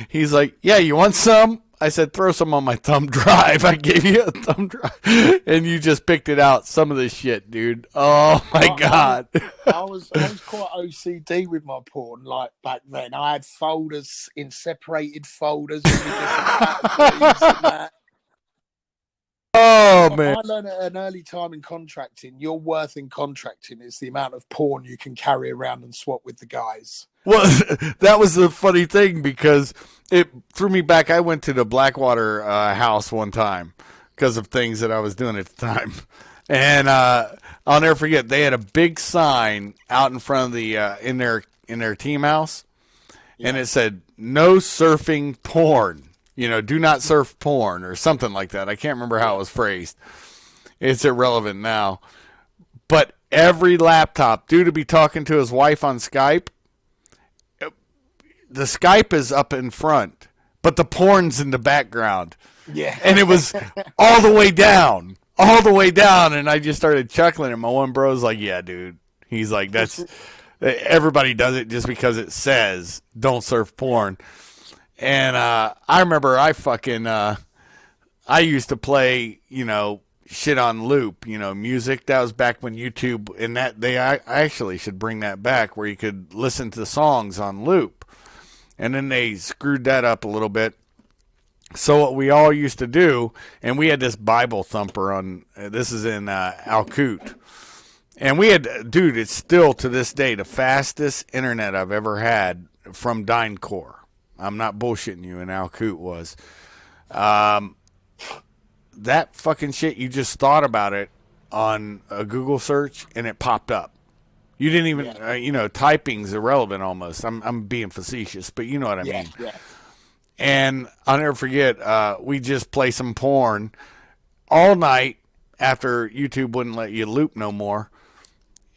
He's like, yeah, you want some? I said, throw some on my thumb drive. I gave you a thumb drive. And you just picked it out. Some of this shit, dude. Oh, my God. I was quite OCD with my porn, like, back then. I had folders in separated folders. With that. Oh, man. I learned at an early time in contracting, your worth in contracting is the amount of porn you can carry around and swap with the guys. Well, that was the funny thing because it threw me back. I went to the Blackwater house one time because of things that I was doing at the time. And I'll never forget, they had a big sign out in front of the in their team house. Yeah. And it said, no surfing porn. You know, do not surf porn or something like that. I can't remember how it was phrased. It's irrelevant now. But every laptop, due to be talking to his wife on Skype, the Skype is up in front, but the porn's in the background. Yeah. And it was all the way down. All the way down. And I just started chuckling. And my one bro's like, yeah, dude. He's like, that's... Everybody does it just because it says don't surf porn. And I remember I used to play, you know, shit on loop, you know, music. That was back when YouTube, and that I actually should bring that back where you could listen to songs on loop. And then they screwed that up a little bit. So what we all used to do, and we had this Bible thumper on, this is in Alcoot. And we had, dude, it's still to this day the fastest internet I've ever had from DynCore. I'm not bullshitting you, and Alcoot was. that fucking shit, you just thought about it on a Google search and it popped up. You didn't even, typing's irrelevant almost. I'm being facetious, but you know what I mean. Yeah. And I'll never forget, we just play some porn all night after YouTube wouldn't let you loop no more.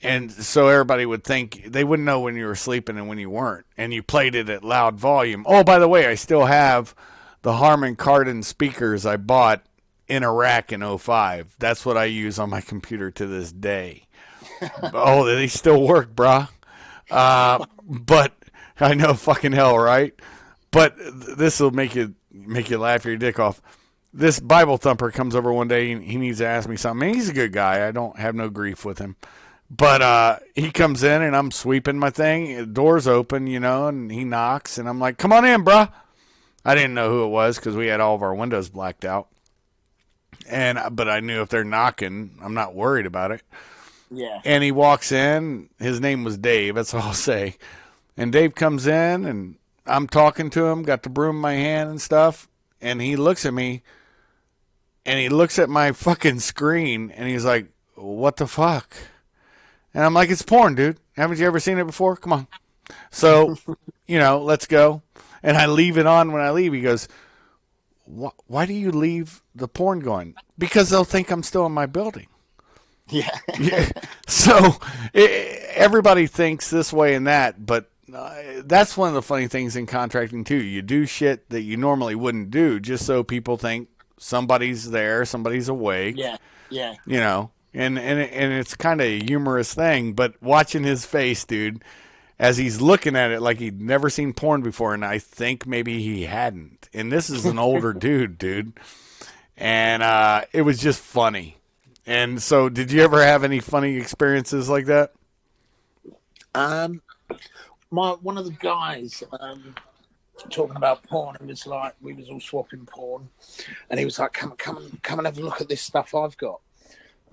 And so everybody would think, they wouldn't know when you were sleeping and when you weren't. And you played it at loud volume. Oh, by the way, I still have the Harman Kardon speakers I bought in Iraq in 2005. That's what I use on my computer to this day. Oh, they still work, brah. But I know, fucking hell, right? But this will make you laugh your dick off. This Bible thumper comes over one day and he needs to ask me something. And he's a good guy. I don't have no grief with him. But he comes in and I'm sweeping my thing. The door's open, and he knocks. And I'm like, come on in, bruh. I didn't know who it was because we had all of our windows blacked out. But I knew if they're knocking, I'm not worried about it. Yeah. And he walks in. His name was Dave. That's all I'll say. And Dave comes in, and I'm talking to him, got the broom in my hand and stuff. And he looks at me, and he looks at my fucking screen, and he's like, what the fuck? And I'm like, it's porn, dude. Haven't you ever seen it before? Come on. So, let's go. And I leave it on when I leave. He goes, why do you leave the porn going? Because they'll think I'm still in my building. Yeah. Yeah. So everybody thinks this way and that, but that's one of the funny things in contracting too. You do shit that you normally wouldn't do just so people think somebody's there, somebody's awake. Yeah. And it's kind of a humorous thing, but watching his face, dude, as he's looking at it like he'd never seen porn before, and I think maybe he hadn't. And this is an older dude. And it was just funny. And so, did you ever have any funny experiences like that? One of the guys talking about porn, and was like, we was all swapping porn, and he was like, come and have a look at this stuff I've got.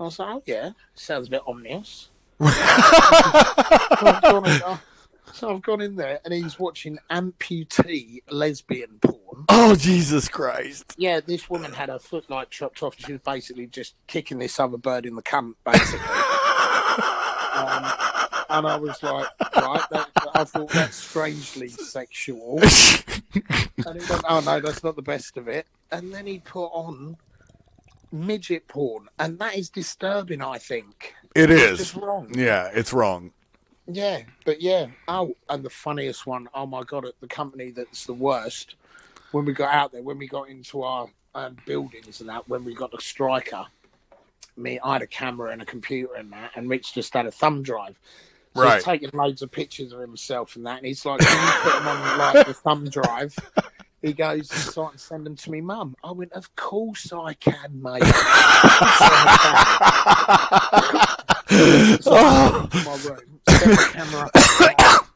I was like, oh yeah, sounds a bit ominous. So I've gone in there, and he's watching amputee lesbian porn. Oh, Jesus Christ. Yeah, this woman had her foot chopped off. She was basically just kicking this other bird in the cunt, basically. And I was like, right, I thought that's strangely sexual. And he went, oh no, that's not the best of it. And then he put on midget porn, and that is disturbing, I think. It's just wrong. Yeah, it's wrong. Yeah, but yeah. Oh, and the funniest one, oh my God, at the company that's the worst, when we got out there, when we got into our buildings and that, when we got the striker, I had a camera and a computer and that, and Rich just had a thumb drive. So he's taking loads of pictures of himself and that, and he's like, can you put them on the thumb drive? He goes, so I can send them to me mum. I went, of course I can, mate. So I went to my room, set the camera up,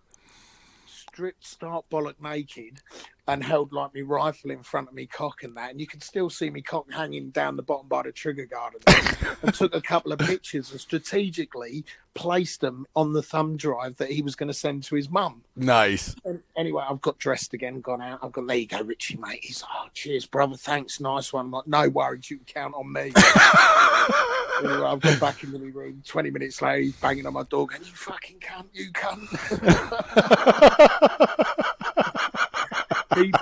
stripped stark bollock naked, and held like me rifle in front of me cock and that, and you could still see me cock hanging down the bottom by the trigger guard and took a couple of pictures and strategically placed them on the thumb drive that he was going to send to his mum. Nice. And anyway, I've got dressed again, gone out. I've gone, there you go, Richie, mate. He's like, oh, cheers, brother, thanks, nice one. I'm like, no worries, you can count on me. Anyway, I've gone back into my room. 20 minutes later, he's banging on my door going, you fucking cunt, you cunt.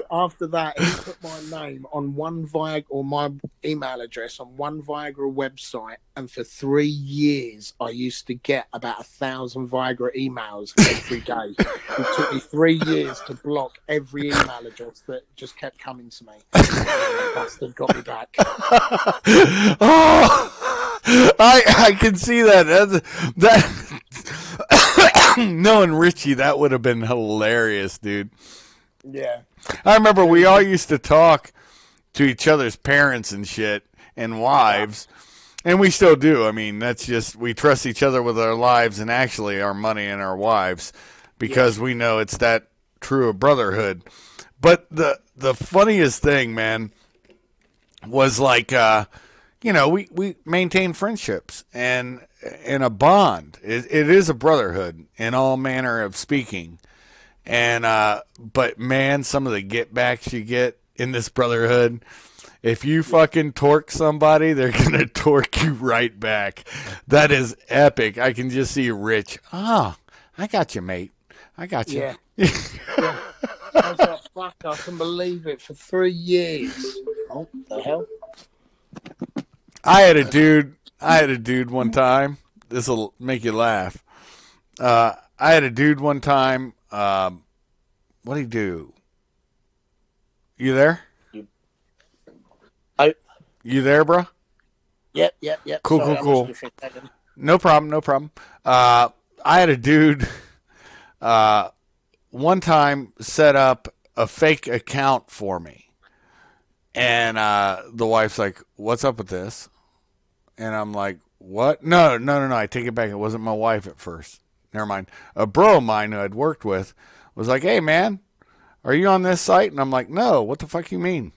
After that, he put my name on one Viagra, or my email address on one Viagra website, and for 3 years, I used to get about 1,000 Viagra emails every day. It took me 3 years to block every email address that just kept coming to me. Bastard got me back. Oh, I can see that. Knowing Richie, that would have been hilarious, dude. Yeah. I remember we all used to talk to each other's parents and shit and wives, and we still do. I mean, that's just, we trust each other with our lives and actually our money and our wives because we know it's that true of brotherhood. But the funniest thing, man, was like, we maintain friendships and in a bond. It is a brotherhood in all manner of speaking. And but man, some of the get backs you get in this brotherhood, If you fucking torque somebody, they're gonna torque you right back. That is epic. I can just see Rich. Ah, I got you, mate. I got you. Yeah. Yeah. I was like, fuck, I can believe it for 3 years. Oh, the hell? I had a dude one time. This will make you laugh. I had a dude one time. What'd he do? You there? You there, bro? Yep. Cool, Sorry, cool. No problem. I had a dude one time set up a fake account for me. And the wife's like, what's up with this? And I'm like, what? No. I take it back. It wasn't my wife at first. Never mind. A bro of mine who I'd worked with was like, hey, man, are you on this site? And I'm like, no, what the fuck you mean?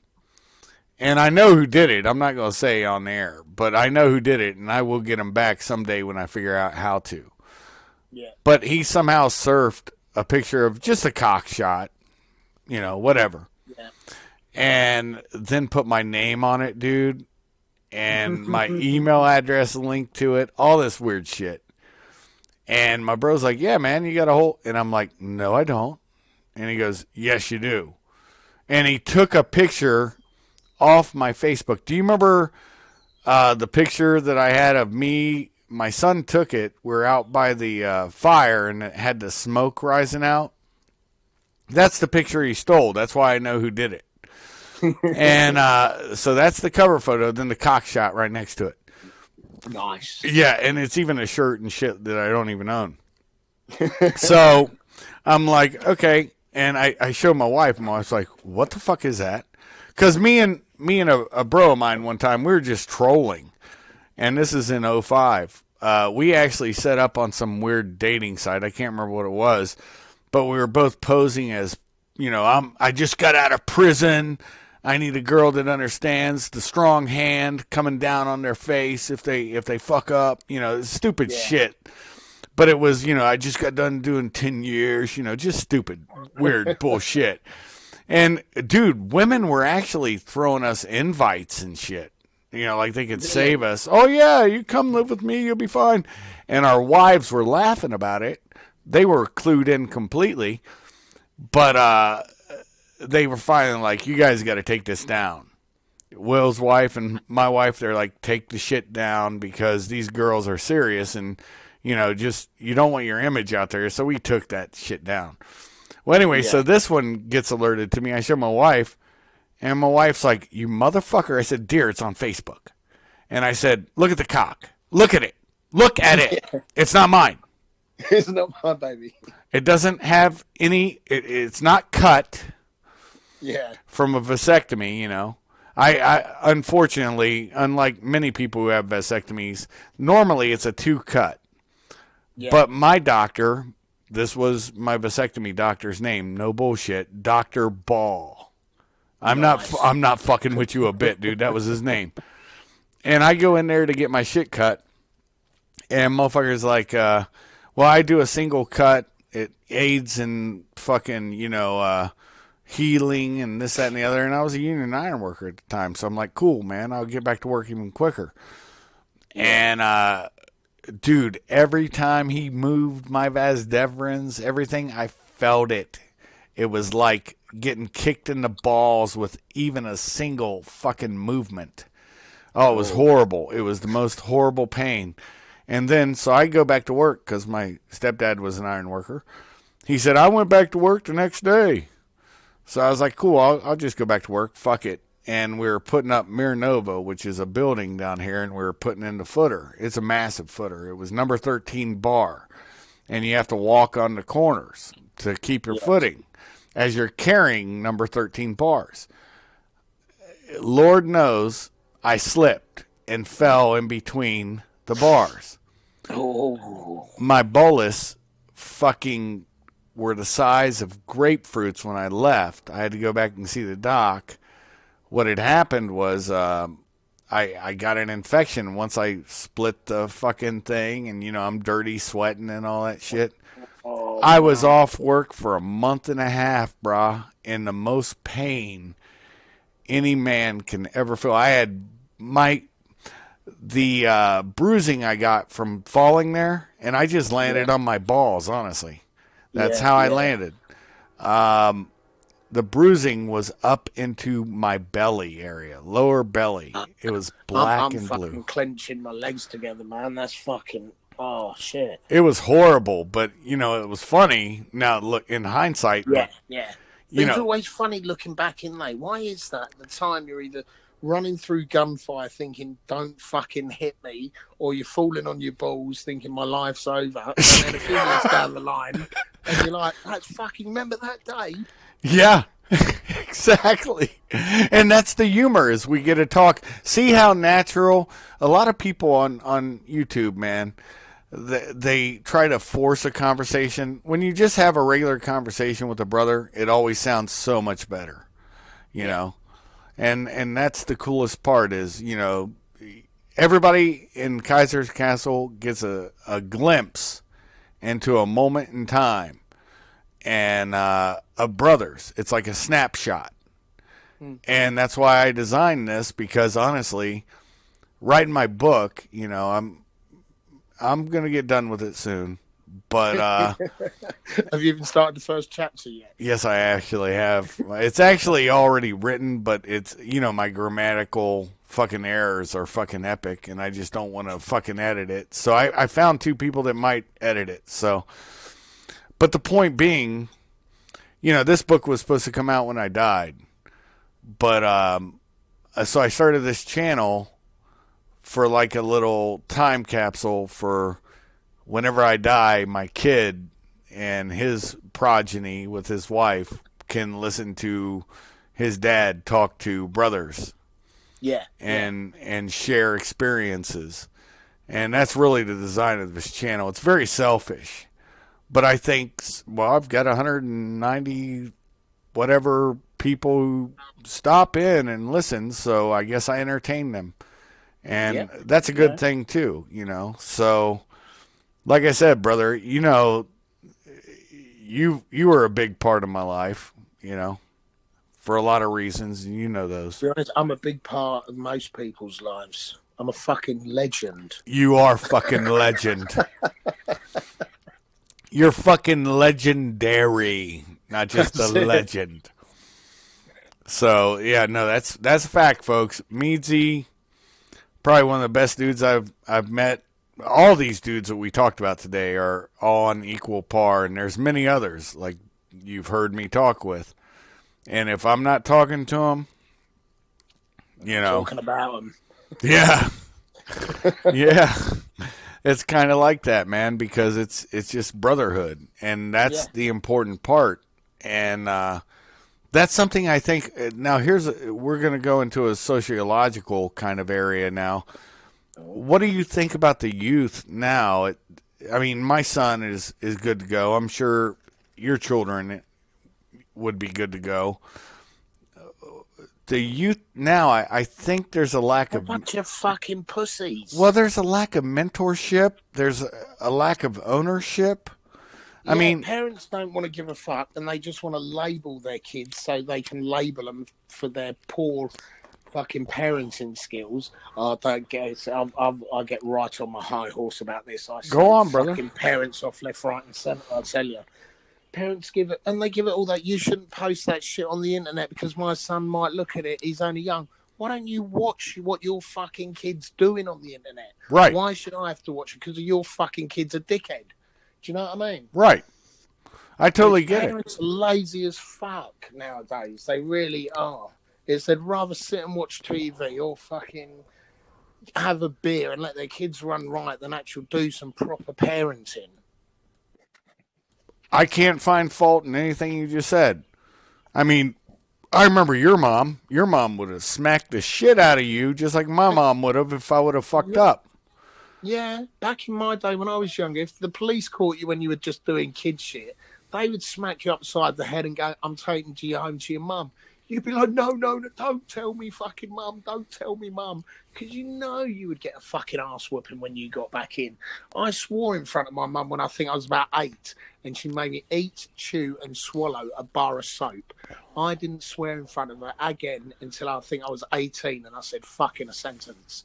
And I know who did it. I'm not going to say on the air, but I know who did it, and I will get him back someday when I figure out how to. Yeah. But he somehow surfed a picture of just a cock shot, whatever. Yeah. And then put my name on it, dude, and my email address linked to it, all this weird shit. And my bro's like, yeah, man, you got a whole... And I'm like, no, I don't. And he goes, yes, you do. And he took a picture off my Facebook. Do you remember the picture that I had of me? My son took it. We're out by the fire, and it had the smoke rising out. That's the picture he stole. That's why I know who did it. And so that's the cover photo. Then the cock shot right next to it. Nice. Yeah, and it's even a shirt and shit that I don't even own. So I'm like, okay. And I show my wife, and my wife's like, what the fuck is that? Because me and a bro of mine one time, we were just trolling. And this is in 2005. We actually set up on some weird dating site. I can't remember what it was. But we were both posing as, I just got out of prison. I need a girl that understands the strong hand coming down on their face if they fuck up. Stupid shit. But it was, I just got done doing 10 years. Just stupid, weird bullshit. And, dude, women were actually throwing us invites and shit. Like they could save us. Oh, yeah, you come live with me, you'll be fine. And our wives were laughing about it. They were clued in completely. But they were finally like, you guys got to take this down. Will's wife and my wife, they're like, take the shit down because these girls are serious. And, you don't want your image out there. So we took that shit down. Well, anyway, so this one gets alerted to me. I show my wife, and my wife's like, you motherfucker. I said, dear, it's on Facebook. And I said, look at the cock. Look at it. Look at it. It's not mine. It's not mine, baby. It doesn't have any, it's not cut from a vasectomy, I unfortunately, unlike many people who have vasectomies, normally it's a 2-cut. Yeah. But my doctor... This was my vasectomy doctor's name. No bullshit. Dr. Ball. I'm not fucking with you a bit, dude. That was his name. And I go in there to get my shit cut. And motherfucker's like, well, I do a single cut. It aids in fucking, healing and this, that, and the other. And I was a union iron worker at the time. So I'm like, cool, man. I'll get back to work even quicker. And, dude, every time he moved my vas deferens, everything, I felt it. It was like getting kicked in the balls with even a single fucking movement. Oh, it was horrible. It was the most horrible pain. And then, so I go back to work because my stepdad was an iron worker. He said, I went back to work the next day. So I was like, cool, I'll just go back to work. Fuck it. And we were putting up Mirnovo, which is a building down here, and we were putting in the footer. It's a massive footer. It was number 13 bar, and you have to walk on the corners to keep your footing as you're carrying number 13 bars. Lord knows I slipped and fell in between the bars. Oh. My bolus fucking were the size of grapefruits when I left. I had to go back and see the doc. What had happened was I got an infection once I split the fucking thing, and, I'm dirty, sweating, and all that shit. Oh, I was off work for a month and a half, brah, in the most pain. any man can ever feel. I had the bruising I got from falling there, and I just landed on my balls, honestly. That's how I landed. The bruising was up into my belly area, lower belly. It was black I'm and fucking blue. clenching my legs together, man. That's fucking, oh, shit. It was horrible, but, you know, it was funny. Now, look, in hindsight, but, Yeah. you It's know, always funny looking back in there. Why is that? The time you're either running through gunfire thinking, don't fucking hit me, or you're falling on your balls thinking my life's over, and then a few minutes down the line, and you're like, that's fucking, remember that day? yeah, exactly. And that's the humor, is we get to talk. See how natural. A lot of people on YouTube, man, they try to force a conversation. When you just have a regular conversation with a brother, it always sounds so much better, you know. And that's the coolest part, is, you know, everybody in Kaiser's Castle gets a glimpse into a moment in time, and of brothers. It's like a snapshot. And that's why I designed this, because honestly, writing my book, you know, I'm gonna get done with it soon. But Have you even started the first chapter yet? yes, I actually have. It's actually already written, but it's, you know, my grammatical fucking errors are fucking epic, and I just don't want to fucking edit it. So I found 2 people that might edit it. So, but the point being, you know, this book was supposed to come out when I died, but so I started this channel for like a little time capsule for whenever I die, my kid and his progeny with his wife can listen to his dad talk to brothers. And share experiences. And that's really the design of this channel. It's very selfish. But I think, well, I've got 190 whatever people who stop in and listen, so I guess I entertain them. And that's a good thing too, you know. So, like I said, brother, you know, you were a big part of my life, you know, for a lot of reasons, and you know those. To be honest, I'm a big part of most people's lives. I'm a fucking legend. You are fucking legend. You're fucking legendary, not just a legend. So yeah, no, that's a fact, folks. Meadsy, probably one of the best dudes I've met. All these dudes that we talked about today are all on equal par, and there's many others like you've heard me talk with. And if I'm not talking to them, you know, talking about them. Yeah, yeah. It's kind of like that, man, because it's just brotherhood, and that's the important part. And that's something I think. Now, we're going to go into a sociological kind of area now. What do you think about the youth now? I mean, my son is good to go. I'm sure your children would be good to go. The youth now, I think there's a lack of... A bunch of fucking pussies. Well, there's a lack of mentorship. There's a lack of ownership. I mean... Parents don't want to give a fuck, and they just want to label their kids so they can label them for their poor fucking parenting skills. I don't get it. I get right on my high horse about this. Go on, brother. Fucking parents off left, right, and centre, I tell you. Parents give it, and they give it all that. You shouldn't post that shit on the internet because my son might look at it. He's only young. Why don't you watch what your fucking kid's doing on the internet? Right. Why should I have to watch it? Because your fucking kid's a dickhead. Do you know what I mean? Right. I totally get it. Parents are lazy as fuck nowadays. They really are. They'd rather sit and watch TV or fucking have a beer and let their kids run right than actually do some proper parenting. I can't find fault in anything you just said. I mean, I remember your mom. Your mom would have smacked the shit out of you just like my mom would have if I would have fucked up. Yeah, back in my day when I was younger, if the police caught you when you were just doing kid shit, they would smack you upside the head and go, I'm taking you home to your mum. you'd be like, no, no, no, don't tell me fucking mum, don't tell me mum. Because you know you would get a fucking arse whooping when you got back in. I swore in front of my mum when I think I was about 8, and she made me eat, chew, and swallow a bar of soap. I didn't swear in front of her again until I think I was 18, and I said fucking a sentence.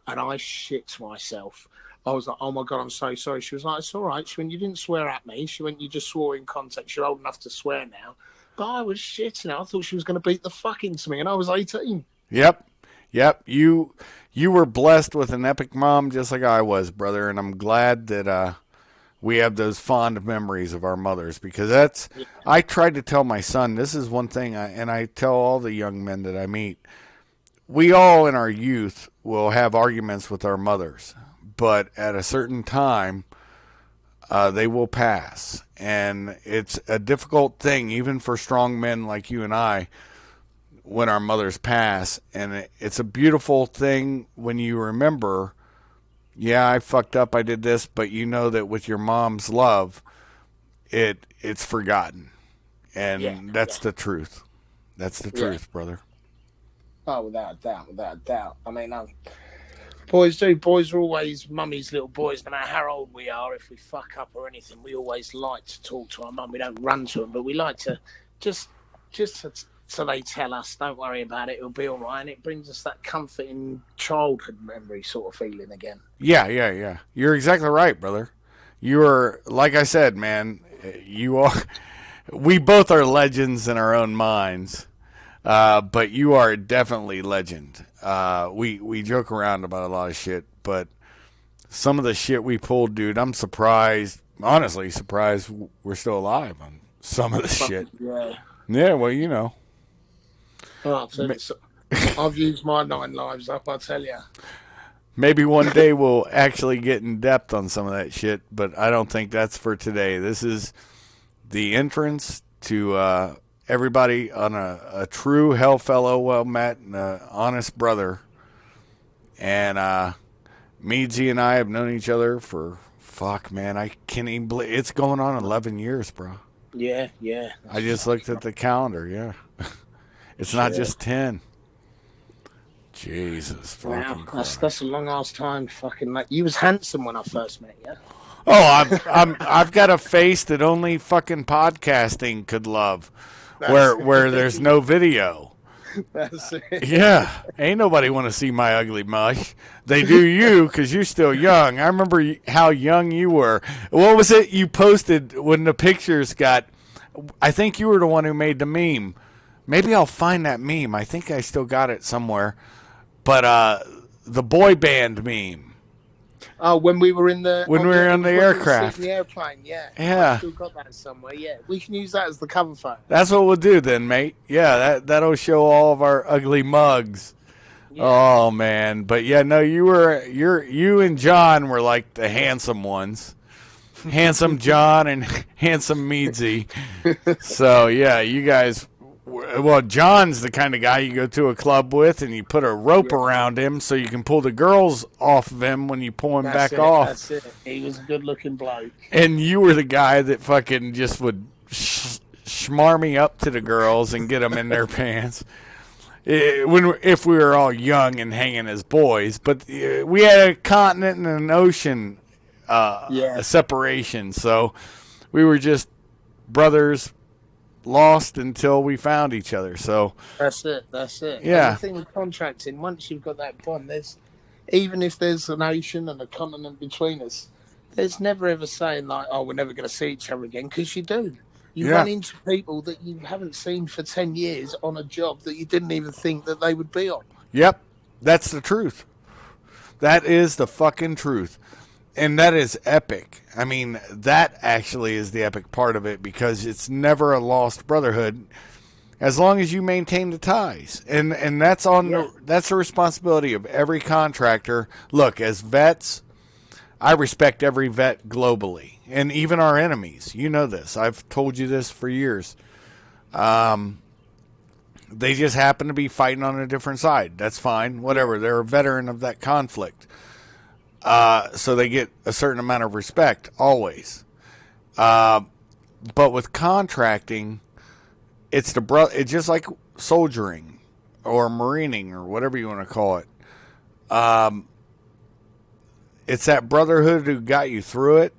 And I shit myself. I was like, oh my God, I'm so sorry. She was like, it's all right. She went, you didn't swear at me. She went, you just swore in context. You're old enough to swear now. But I was shitting. I thought she was going to beat the fuck into me, and I was 18. Yep. You were blessed with an epic mom just like I was, brother, and I'm glad that we have those fond memories of our mothers, because that's, Yeah. I tried to tell my son, this is one thing, and I tell all the young men that I meet, we all in our youth will have arguments with our mothers, but at a certain time, they will pass. And it's a difficult thing, even for strong men like you and I, when our mothers pass. And it's a beautiful thing when you remember, yeah, I fucked up, I did this, but you know that with your mom's love, it's forgotten. And that's the truth. That's the truth, brother. Oh, without a doubt, without a doubt. I mean, boys are always mummy's little boys, no matter how old we are. If we fuck up or anything, we always like to talk to our mum. We don't run to them, but we like to just so they tell us, don't worry about it, it'll be all right. And it brings us that comforting childhood memory sort of feeling again. Yeah. You're exactly right, brother. You are, like I said, man, you are, we both are legends in our own minds. But you are definitely legend. We joke around about a lot of shit, but some of the shit we pulled, dude, I'm surprised, honestly surprised we're still alive on some of the shit. Yeah, well, you know. Oh, I've used my 9 lives up, I tell you. Maybe one day we'll actually get in depth on some of that shit, but I don't think that's for today. This is the entrance to everybody on a true hell fellow, well met, and honest brother. And Meadsy and I have known each other for, fuck, man, I can't even believe it's going on 11 years, bro. Yeah. I just looked at the calendar, yeah. It's not just 10. Jesus fucking Christ. That's a long ass time. Fucking like, you was handsome when I first met you. Oh, I've got a face that only fucking podcasting could love. Where there's no video. That's it. Yeah, ain't nobody want to see my ugly mush. They do you because you're still young. I remember how young you were. What was it you posted when the pictures got? I think you were the one who made the meme. Maybe I'll find that meme. I think I still got it somewhere. But the boy band meme. Oh, when we were in the on the aircraft, the airplane, yeah. I still got that somewhere. Yeah, we can use that as the cover photo. That's what we'll do then, mate. Yeah, that'll show all of our ugly mugs. Yeah. Oh man, but yeah, no, you and John were like the handsome ones, handsome John and handsome Meadsy. So yeah, you guys. Well, John's the kind of guy you go to a club with and you put a rope around him so you can pull the girls off of him when you pull him back off. That's it. He was a good-looking bloke. And you were the guy that fucking just would schmar me up to the girls and get them in their pants. If we were all young and hanging as boys. But we had a continent and an ocean a separation. So we were just brothers, lost until we found each other. So that's it. Yeah. And the thing with contracting, once you've got that bond, even if there's an ocean and a continent between us, there's never ever saying like, oh, we're never going to see each other again, because you do. You run into people that you haven't seen for 10 years on a job that you didn't even think that they would be on. Yep. That's the truth. That is the fucking truth. And that is epic. I mean, that actually is the epic part of it, because it's never a lost brotherhood as long as you maintain the ties. And that's that's the responsibility of every contractor. Look, as vets, I respect every vet globally, and even our enemies. You know this. I've told you this for years. They just happen to be fighting on a different side. That's fine. Whatever. They're a veteran of that conflict. So they get a certain amount of respect always. But with contracting, it's just like soldiering or marining or whatever you want to call it. Um, it's that brotherhood who got you through it,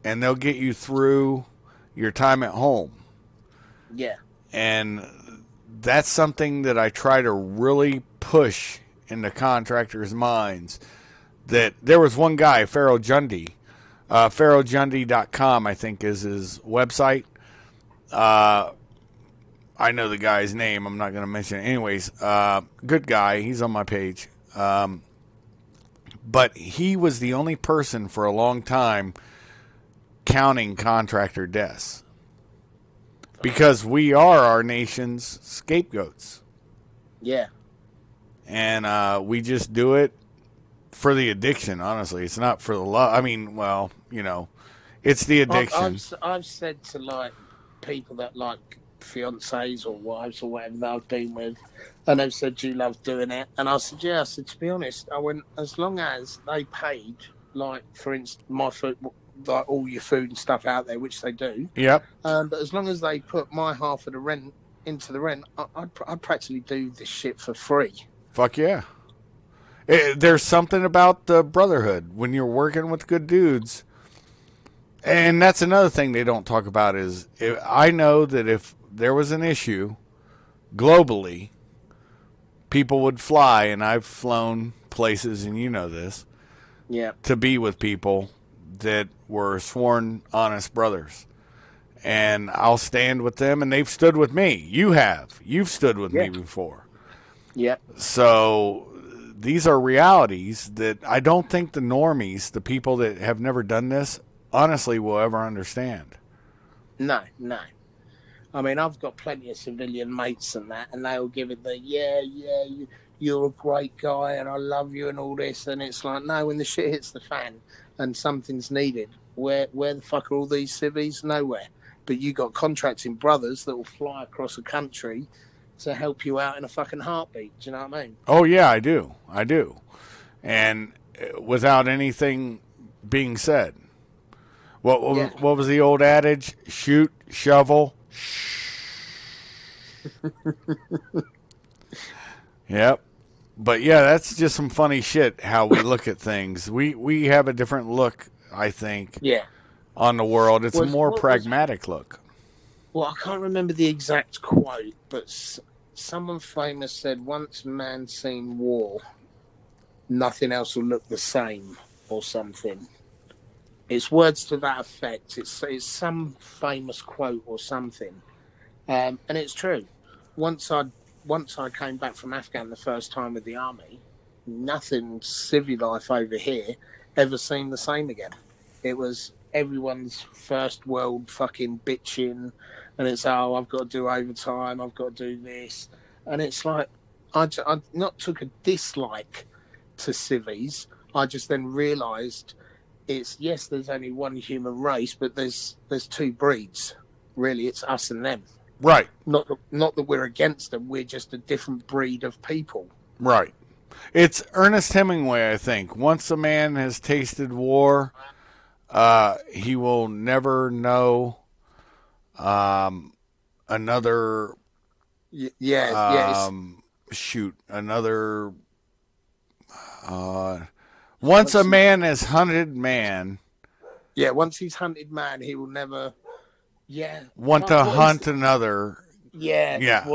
and they'll get you through your time at home. Yeah. And that's something that I try to really push into contractors' minds. That there was one guy, Farrell Jundy, farrelljundy.com, I think is his website. I know the guy's name. I'm not going to mention it. Anyways, good guy. He's on my page. But he was the only person for a long time counting contractor deaths. Because we are our nation's scapegoats. Yeah. And we just do it for the addiction, honestly. It's not for the love. I mean, well, you know, it's the addiction. I've said to, like, people that, like, fiancés or wives or whatever that I've been with, and they've said, do you love doing it? And I said, yeah. I said, to be honest, I went, as long as they paid, like, for instance, my food, like all your food and stuff out there, which they do. Yep. But as long as they put my half of the rent into the rent, I'd practically do this shit for free. Fuck yeah. There's something about the brotherhood when you're working with good dudes. And that's another thing they don't talk about is I know that if there was an issue globally, people would fly, and I've flown places, and you know this, to be with people that were sworn honest brothers. And I'll stand with them, and they've stood with me. You have. You've stood with me before. Yeah. So these are realities that I don't think the normies, the people that have never done this, honestly will ever understand. No. I mean, I've got plenty of civilian mates and that, and they'll give it the, you're a great guy, and I love you and all this. And it's like, no, when the shit hits the fan and something's needed, where the fuck are all these civvies? Nowhere. But you got contracting brothers that will fly across the country to help you out in a fucking heartbeat. Do you know what I mean? Oh, yeah, I do. And without anything being said. What was the old adage? Shoot, shovel, Yep. But yeah, that's just some funny shit how we look at things. We have a different look, I think, on the world. It's a more pragmatic look. Well, I can't remember the exact quote, but someone famous said, once man's seen war, nothing else will look the same, or something. It's words to that effect. It's some famous quote or something. And it's true. Once I came back from Afghan the first time with the army, nothing civil life over here ever seemed the same again. It was everyone's first world fucking bitching, and it's, oh, I've got to do overtime, I've got to do this. And it's like, I not took a dislike to civvies. I just then realised it's, yes, there's only one human race, but there's two breeds. Really, it's us and them. Right. Not that we're against them. We're just a different breed of people. Right. It's Ernest Hemingway, I think. Once a man has tasted war, he will never know another. Another. Once a man has hunted man. Yeah, once he's hunted man, he will never. Yeah. Want to hunt another. Yeah.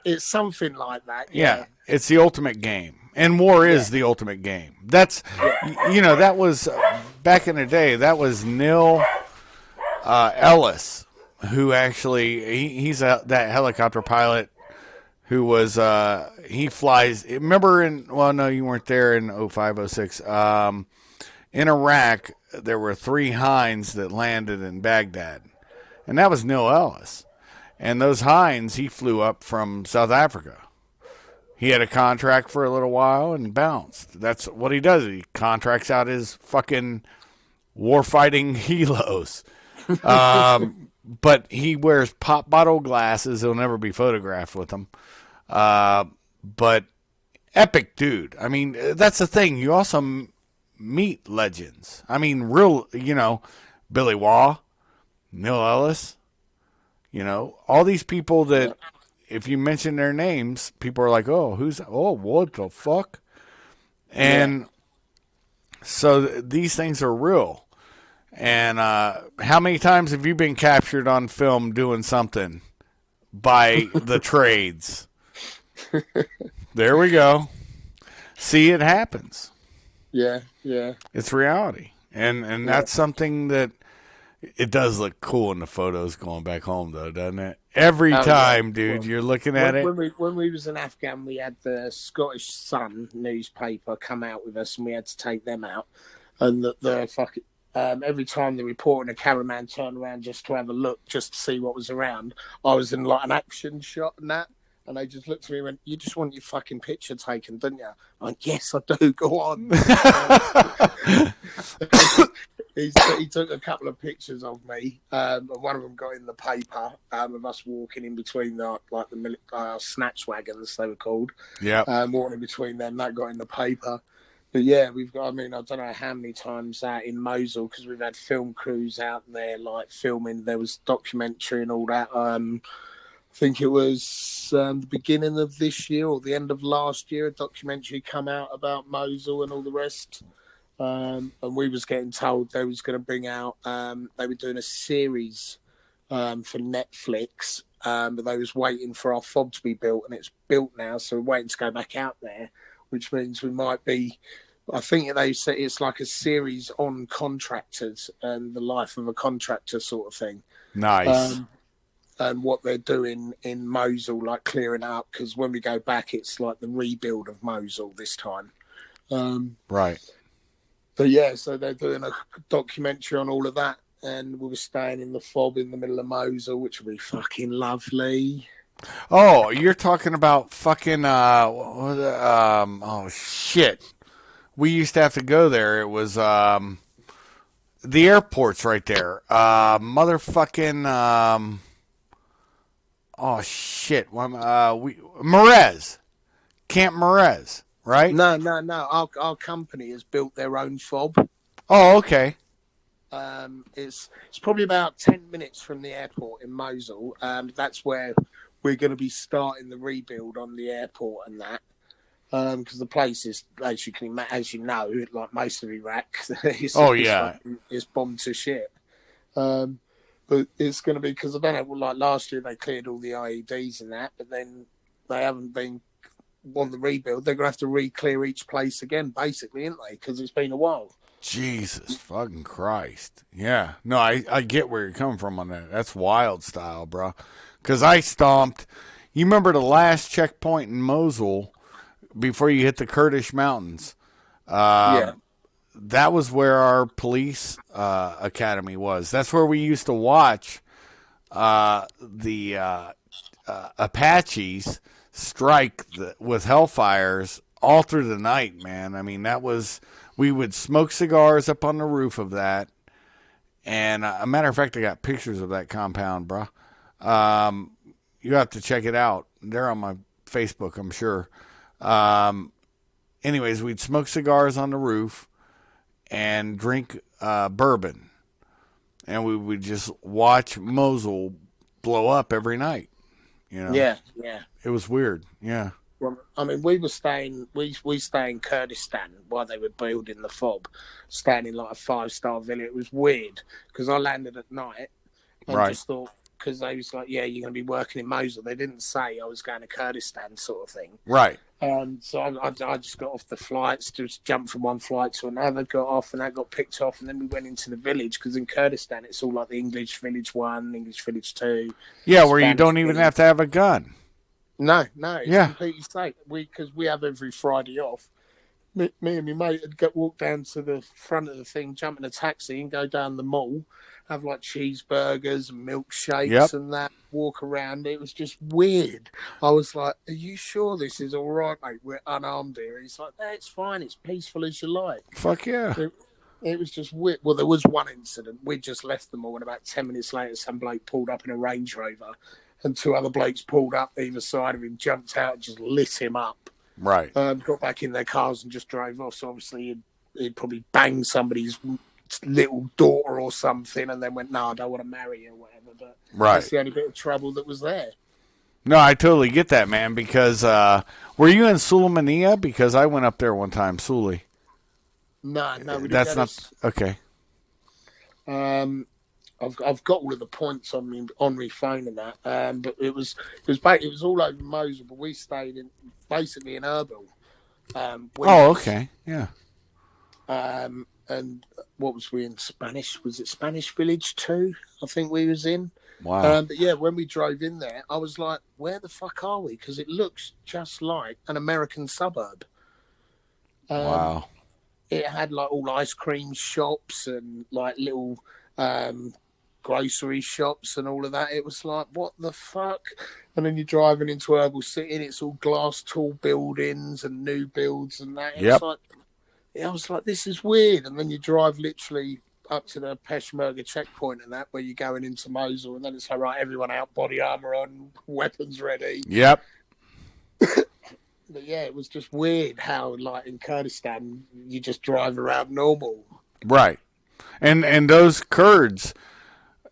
It's something like that. Yeah. It's the ultimate game. And war is the ultimate game. That's, that was, back in the day, that was Neil Ellis, who actually, he's that helicopter pilot who was, he flies, remember no, you weren't there in 05, 06. In Iraq, there were 3 Hinds that landed in Baghdad. And that was Neil Ellis. And those Hinds, he flew up from South Africa. He had a contract for a little while and bounced. That's what he does. He contracts out his fucking war-fighting helos. But he wears pop bottle glasses. He'll never be photographed with them. But epic dude. I mean, that's the thing. You also meet legends. I mean, real, Billy Waugh, Neil Ellis, all these people that if you mention their names, people are like, "Oh, what the fuck?" And so these things are real. And how many times have you been captured on film doing something by the trades? There we go. See, it happens. Yeah. It's reality. And that's something that it does look cool in the photos going back home, though, doesn't it? Every time, dude, you're looking at it. When we was in Afghan, we had the Scottish Sun newspaper come out with us, and we had to take them out. And the fucking every time the reporter and the cameraman turned around just to have a look, just to see what was around, I was in like an action shot and that. And they just looked at me and went, "You just want your fucking picture taken, didn't you?" I went, "Yes, I do. Go on." He took a couple of pictures of me. And one of them got in the paper of us walking in between the snatch wagons, they were called. Yeah. Walking in between them, that got in the paper. But yeah, we've got, I mean, I don't know how many times out in Mosul, because we've had film crews out there, like filming. There was documentary and all that. I think it was the beginning of this year or the end of last year, a documentary come out about Mosul and all the rest. And we was getting told they was going to bring out, they were doing a series for Netflix, but they was waiting for our fob to be built, and it's built now, so we're waiting to go back out there, which means we might be, I think they say it's like a series on contractors and the life of a contractor sort of thing. Nice. And what they're doing in Mosul, like clearing up, because when we go back, it's like the rebuild of Mosul this time. Right. But yeah, so they're doing a documentary on all of that, and we were staying in the fob in the middle of Mosul, which would be fucking lovely. Oh, you're talking about fucking oh shit. We used to have to go there. It was the airport's right there. Motherfucking oh shit. Merez. Camp Merez, right? No. Our company has built their own fob. Oh, okay. It's probably about 10 minutes from the airport in Mosul. That's where we're going to be starting the rebuild on the airport and that. Because the place is, as you know, like most of Iraq, it's bombed to shit. But it's going to be, because I don't know, like last year they cleared all the IEDs and that, but then they haven't been on the rebuild. They're going to have to re-clear each place again, basically, isn't they? Because it's been a while. Jesus fucking Christ. Yeah. No, I get where you're coming from on that. That's wild style, bro. Because I stomped. You remember the last checkpoint in Mosul before you hit the Kurdish mountains? Yeah. That was where our police academy was. That's where we used to watch the Apaches strike with Hellfires all through the night, man. I mean, we would smoke cigars up on the roof of that. And a matter of fact, I got pictures of that compound, bro. You have to check it out. They're on my Facebook, I'm sure. Anyways, we'd smoke cigars on the roof and drink bourbon. And we would just watch Mosul blow up every night. You know? Yeah. It was weird. Yeah. Well, I mean, we stay in Kurdistan while they were building the fob, staying in like a 5-star villa. It was weird because I landed at night and just thought, because they was like, yeah, you're going to be working in Mosul. They didn't say I was going to Kurdistan sort of thing. Right. So I just got off the flights, just jumped from one flight to another, got off, and that got picked off, and then we went into the village, because in Kurdistan it's all like the English Village 1, English Village 2. Yeah, where Spanish you don't even have to have a gun. No, it's completely safe. Because we have every Friday off. Me and my mate would walk down to the front of the thing, jump in a taxi and go down the mall, have like cheeseburgers and milkshakes and that, walk around. It was just weird. I was like, are you sure this is all right, mate? We're unarmed here. He's like, no, it's fine. It's peaceful as you like. Fuck yeah. It was just weird. Well, there was one incident. We just left the mall, and about 10 minutes later, some bloke pulled up in a Range Rover, and 2 other blokes pulled up either side of him, jumped out and just lit him up. Right. Got back in their cars and just drove off. So obviously he'd probably banged somebody's little daughter or something, and then went, no, I don't want to marry you or whatever. But that's the only bit of trouble that was there. No, I totally get that, man. Because were you in Sulaymaniyah? Because I went up there one time, Suli. No, we didn't That's go not to. okay. Um, I've got all of the points on my phone and that. But it was all over Mosul, but we stayed in basically in Erbil. We Oh, was okay, yeah. and what was we in Spanish? Was it Spanish Village too? I think we was in. Wow, But yeah, when we drove in there, I was like, "Where the fuck are we?" Because it looks just like an American suburb. Um, wow. it had like all ice cream shops and like little um, grocery shops and all of that. It was like, what the fuck? And then you're driving into Herbal City and it's all glass tall buildings and new builds and that. It was Yep. like, I was like, this is weird. And then you drive literally up to the Peshmerga checkpoint and that, where you're going into Mosul, and then it's all right, everyone out, body armor on, weapons ready. Yep. But yeah, it was just weird how, like in Kurdistan, you just drive around normal. Right. And those Kurds,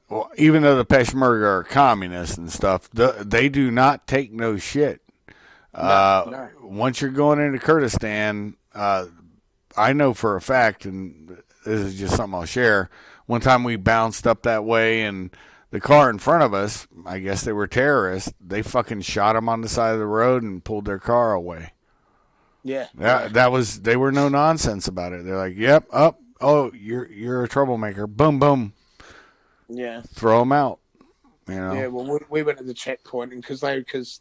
well, even though the Peshmerga are communists and stuff, they do not take no shit. No. Once you're going into Kurdistan, I know for a fact, and this is just something I'll share. One time we bounced up that way, and the car in front of us, I guess they were terrorists. They fucking shot them on the side of the road and pulled their car away. Yeah. That was, they were no nonsense about it. They're like, "Yep, up, oh, you're a troublemaker." Boom, boom, Yeah. throw them out. You know. Yeah, well, we went to the checkpoint, and because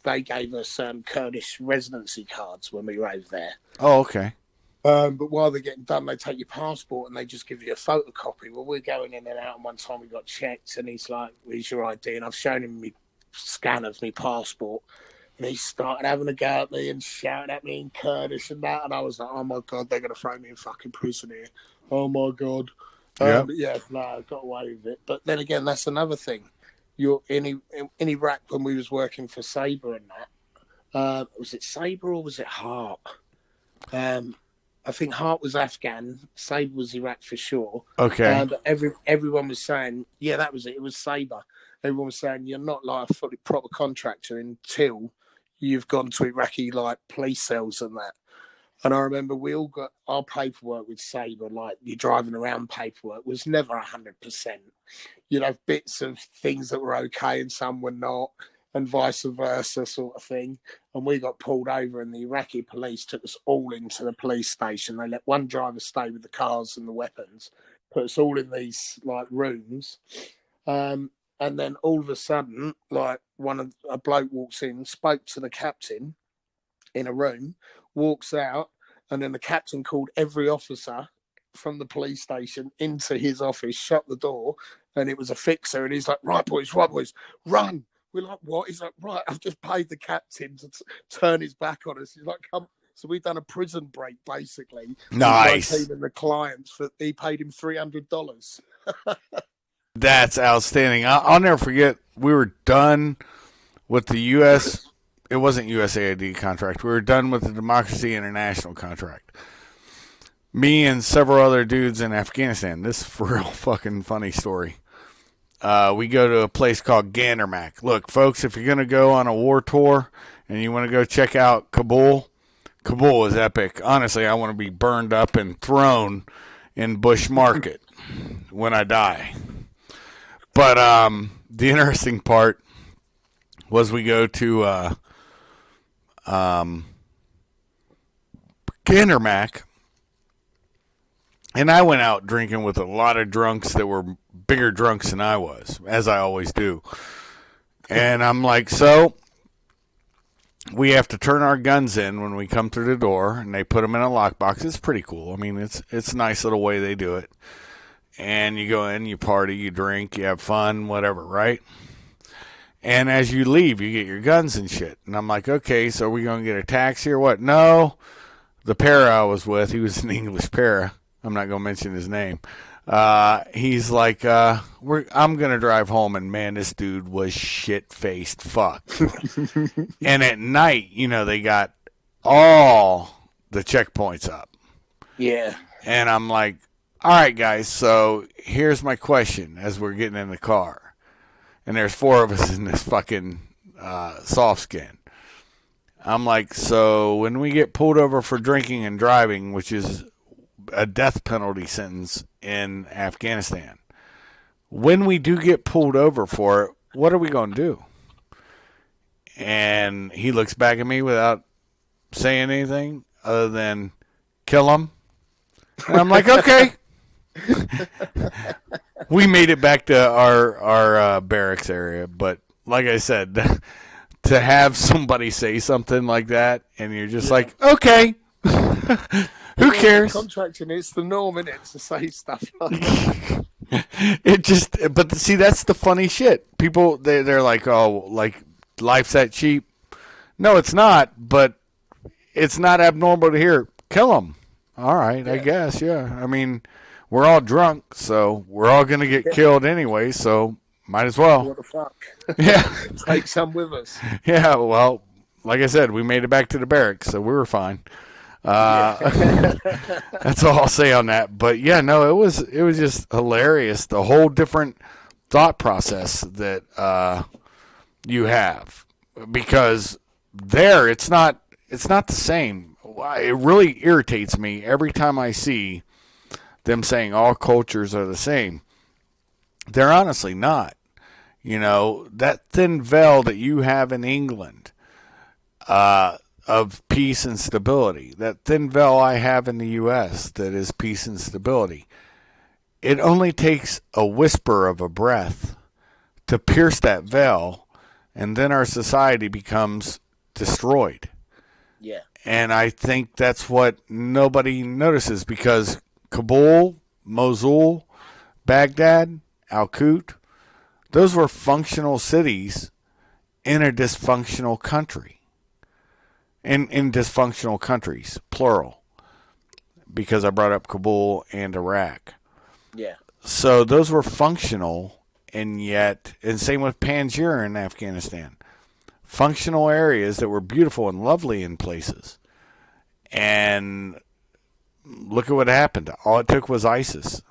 they gave us Kurdish residency cards when we were over there. Oh, okay. But while they're getting done, they take your passport and they just give you a photocopy. Well, we're going in and out, and one time we got checked, and he's like, "Where's your ID?" And I've shown him my scan of my passport, and he started having a go at me and shouting at me in Kurdish and that, and I was like, "Oh my god, they're gonna throw me in fucking prison here! Oh my god!" Yep. But yeah, no, I got away with it. But then again, that's another thing. You're in Iraq when we was working for Sabre and that. Was it Sabre or was it Hart? I think Hart was Afghan, Sabre was Iraq for sure. Okay. But everyone was saying, yeah, that was it. It was Sabre. Everyone was saying you're not like a fully proper contractor until you've gone to Iraqi like police cells and that. And I remember we all got our paperwork with Sabre, like your driving around paperwork was never 100%. You'd have bits of things that were okay and some were not, and vice versa, sort of thing. And we got pulled over, and the Iraqi police took us all into the police station. They let one driver stay with the cars and the weapons, put us all in these like rooms. And then all of a sudden, like a bloke walks in, spoke to the captain in a room, walks out, and then the captain called every officer from the police station into his office, shut the door, and it was a fixer, and he's like, right boys, run. We're like, what? He's like, right, I've just paid the captain to turn his back on us. He's like, come. So we've done a prison break, basically. Nice. With my team and the clients. He paid him $300. That's outstanding. I'll never forget. We were done with the U.S. It wasn't USAID contract. We were done with the Democracy International contract. Me and several other dudes in Afghanistan. This is a real fucking funny story. We go to a place called Gandermak. Look, folks, if you're going to go on a war tour and you want to go check out Kabul, Kabul is epic. Honestly, I want to be burned up and thrown in Bush Market when I die. But the interesting part was we go to Gandermak, and I went out drinking with a lot of drunks that were bigger drunks than I was, as I always do. And I'm like, so we have to turn our guns in when we come through the door, and they put them in a lockbox. It's pretty cool. I mean, it's a nice little way they do it. And you go in, you party, you drink, you have fun, whatever, right? And as you leave, you get your guns and shit. And I'm like, okay, so are we going to get a taxi or what? No. The para I was with, he was an English para. I'm not going to mention his name. He's like, I'm going to drive home. And, man, this dude was shit-faced fucked. And at night, they got all the checkpoints up. Yeah. And I'm like, all right, guys, so here's my question as we're getting in the car. And there's 4 of us in this fucking soft skin. I'm like, so when we get pulled over for drinking and driving, which is a death penalty sentence in Afghanistan, when we do get pulled over for it, what are we going to do? And he looks back at me without saying anything other than kill him. And I'm like, okay. We made it back to our barracks area, but like I said, to have somebody say something like that, and you're just like, okay, who cares? Contracting, it's the norm, isn't it, to say stuff like that. But see, that's the funny shit. People, they're like, oh, like life's that cheap. No, it's not. But it's not abnormal to hear kill them. All right, I guess, yeah. I mean, we're all drunk, so we're all gonna get killed anyway. So might as well. What the fuck? Yeah, take some with us. Yeah, well, like I said, we made it back to the barracks, so we were fine. That's all I'll say on that. But yeah, no, it was just hilarious. The whole different thought process that you have, because there it's not the same. It really irritates me every time I see them saying all cultures are the same. They're honestly not. You know, that thin veil that you have in England of peace and stability, that thin veil I have in the U.S. that is peace and stability, it only takes a whisper of a breath to pierce that veil, and then our society becomes destroyed. Yeah. And I think that's what nobody notices, because Kabul, Mosul, Baghdad, Al-Qut, those were functional cities in a dysfunctional country. In dysfunctional countries, plural, because I brought up Kabul and Iraq. Yeah. So those were functional, and same with Panjshir in Afghanistan. Functional areas that were beautiful and lovely in places. And look at what happened. All it took was ISIS,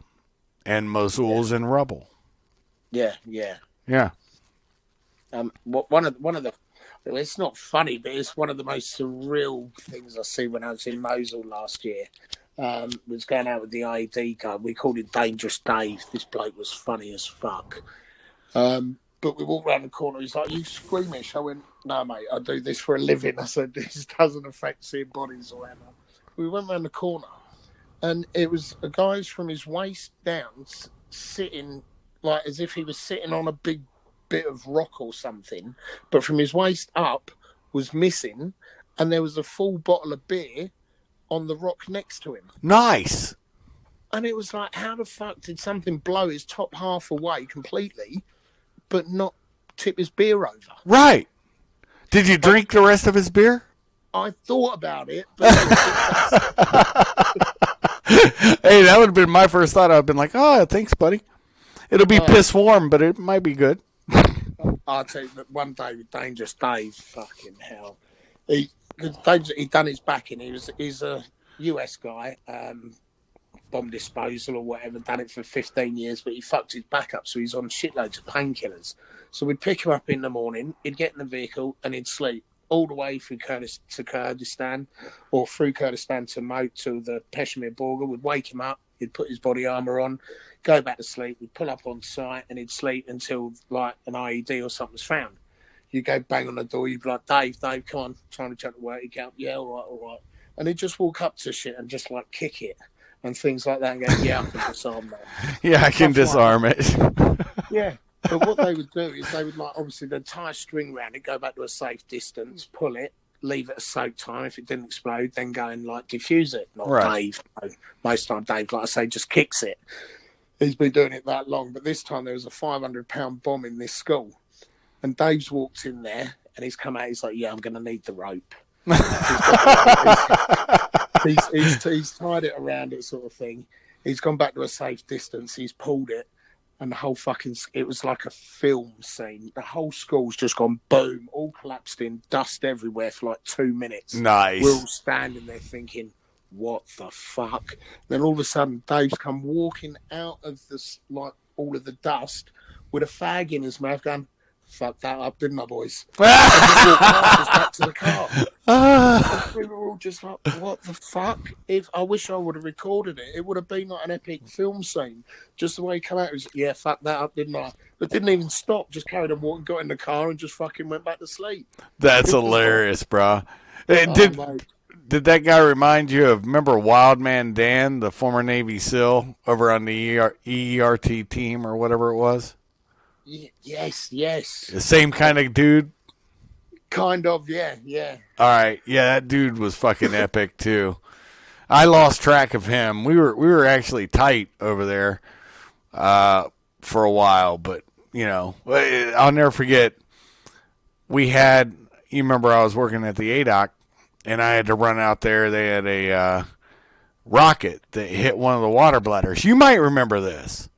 and Mosul's in rubble. Yeah. Yeah. One of the, it's not funny, but it's one of the most surreal things I see when I was in Mosul last year. Was going out with the IED guy. We called him Dangerous Dave. This bloke was funny as fuck. But we walked around the corner. He's like, "You squeamish?" I went, "No, mate. I do this for a living." I said, "This doesn't affect seeing bodies or whatever." We went around the corner, and it was a guy's from his waist down sitting like as if he was sitting on a big bit of rock or something, but from his waist up was missing, and there was a full bottle of beer on the rock next to him. Nice. And it was like, how the fuck did something blow his top half away completely, but not tip his beer over? Right. Did you drink the rest of his beer? I thought about it, but hey, that would have been my first thought. I'd have been like, "Oh, thanks, buddy. It'll be piss warm, but it might be good." I'll tell you that one day with Dangerous Dave, fucking hell, he done his backing. He's a US guy, bomb disposal or whatever. Done it for 15 years, but he fucked his back up, so he's on shitloads of painkillers. So we'd pick him up in the morning. He'd get in the vehicle and he'd sleep all the way through to Kurdistan, or through Kurdistan to the Peshawar border. We'd wake him up. He'd put his body armour on, go back to sleep. We'd pull up on site and he'd sleep until like an IED or something was found. You go bang on the door. You'd be like, Dave, come on, trying to check the work. He'd go, yeah, all right. And he'd just walk up to shit and just like kick it and things like that and go, yeah, I can disarm that. Yeah, I can disarm it. Yeah. But what they would do is they would like, obviously they'd tie a string around it, go back to a safe distance, pull it, leave it a soak time. If it didn't explode, then go and like defuse it. Not right. Dave. Most of the time Dave, like I say, just kicks it. He's been doing it that long. But this time there was a 500-pound bomb in this school. And Dave's walked in there and he's come out, he's like, yeah, I'm going to need the rope. He's tied it around it sort of thing. He's gone back to a safe distance. He's pulled it. And the whole it was like a film scene. The whole school's just gone boom, all collapsed in, dust everywhere for like 2 minutes. Nice. We're all standing there thinking, what the fuck? Then all of a sudden, Dave's come walking out of this, like all of the dust with a fag in his mouth going, fucked that up, didn't I, boys? And just walked past us back to the car. And we were all just like, what the fuck? I wish I would have recorded it. It would have been like an epic film scene. Just the way he came out, it was, yeah, fuck that up, didn't I? But didn't even stop, just carried on walking, got in the car and just fucking went back to sleep. That's hilarious, bro. Mate. Did that guy remind you of, remember Wildman Dan, the former Navy SEAL over on the EERT team or whatever it was? Yes. The same kind of dude? Kind of, yeah. All right. Yeah, that dude was fucking epic, too. I lost track of him. We were actually tight over there for a while, but, you know, I'll never forget. You remember I was working at the ADOC, and I had to run out there. They had a rocket that hit one of the water bladders. You might remember this.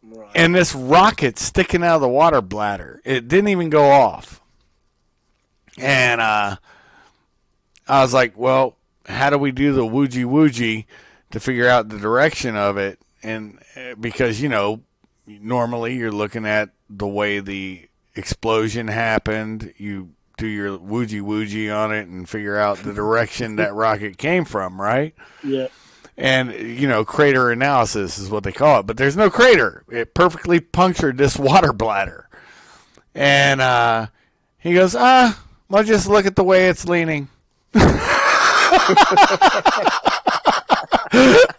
Right. And this rocket sticking out of the water bladder, it didn't even go off. And I was like, well, how do we do the woogie to figure out the direction of it? And because, you know, normally you're looking at the way the explosion happened. You do your woogie on it and figure out the direction that rocket came from, right? Yeah. And, you know, crater analysis is what they call it. But there's no crater. It perfectly punctured this water bladder. And he goes, well, just look at the way it's leaning. I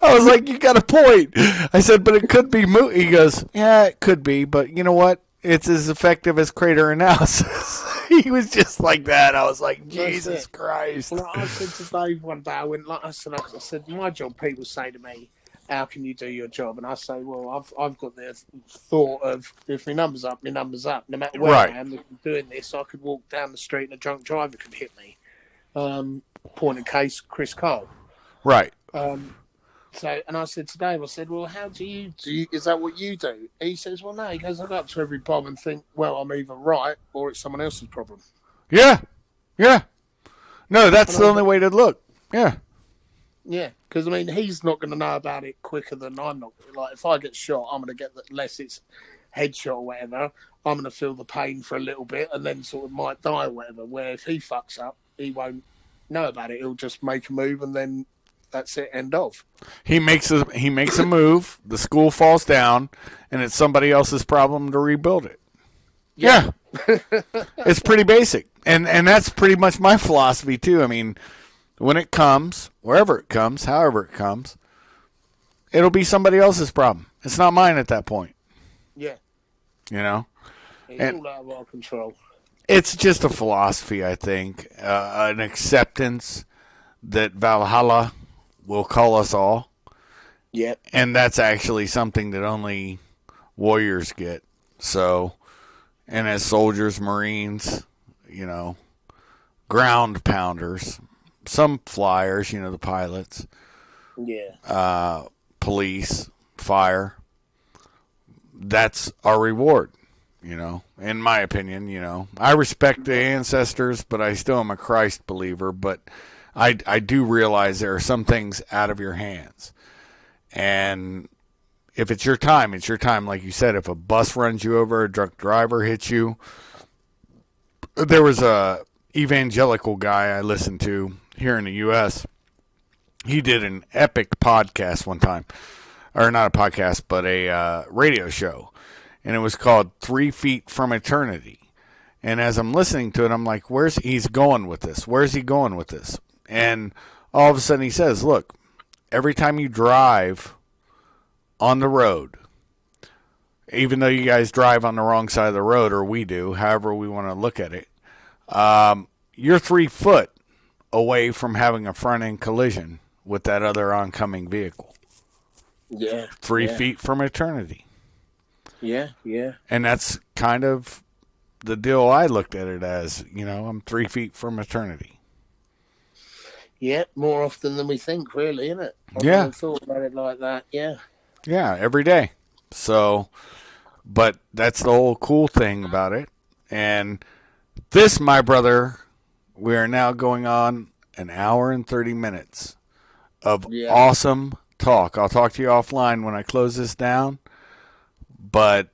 was like, you got a point. I said, but it could be He goes, yeah, it could be. But you know what? It's as effective as crater analysis. He was just like that. I was like, Jesus Christ. Well, I said to Dave one day, I said, my job, people say to me, how can you do your job? And I say, well, I've got the thought of, if my number's up, my number's up. No matter where I am, if I'm doing this, I could walk down the street and a drunk driver could hit me. Point of case, Chris Cole. Right. And I said to Dave, I said, well, how do you is that what you do? He says, well, no. He goes, I go up to every bomb and think, well, I'm either right or it's someone else's problem. Yeah. No, that's the only way to look. Yeah. Yeah, because, I mean, he's not going to know about it quicker than I'm not. Like, if I get shot, I'm going to get, unless it's headshot or whatever, I'm going to feel the pain for a little bit and then sort of might die or whatever. Where if he fucks up, he won't know about it. He'll just make a move and then that's it, end of. He makes a move, the school falls down, and it's somebody else's problem to rebuild it. Yeah. It's pretty basic. And that's pretty much my philosophy, too. I mean, when it comes, wherever it comes, however it comes, it'll be somebody else's problem. It's not mine at that point. Yeah. You know? It's all out of our control. It's just a philosophy, I think. An acceptance that Valhalla will call us all. Yeah. And that's actually something that only warriors get. So, and as soldiers, Marines, you know, ground pounders, some flyers, you know, the pilots. Yeah. Police, fire. That's our reward, you know, in my opinion, you know. I respect the ancestors, but I still am a Christ believer, but I do realize there are some things out of your hands. And if it's your time, it's your time. Like you said, if a bus runs you over, a drunk driver hits you. There was a evangelical guy I listened to here in the U.S. He did an epic podcast one time. Or not a podcast, but a radio show. And it was called 3 Feet from Eternity. And as I'm listening to it, I'm like, where's he's going with this? Where's he going with this? And all of a sudden he says, look, every time you drive on the road, even though you guys drive on the wrong side of the road, or we do, however we want to look at it, you're 3 foot away from having a front-end collision with that other oncoming vehicle. Yeah. 3 feet from eternity. Yeah. And that's kind of the deal I looked at it as, you know, I'm 3 feet from eternity. Yeah, more often than we think, really, isn't it? I've Yeah. never thought about it like that, yeah. Yeah, every day. So, but that's the whole cool thing about it. And this, my brother, we are now going on an hour and 30 minutes of awesome talk. I'll talk to you offline when I close this down, but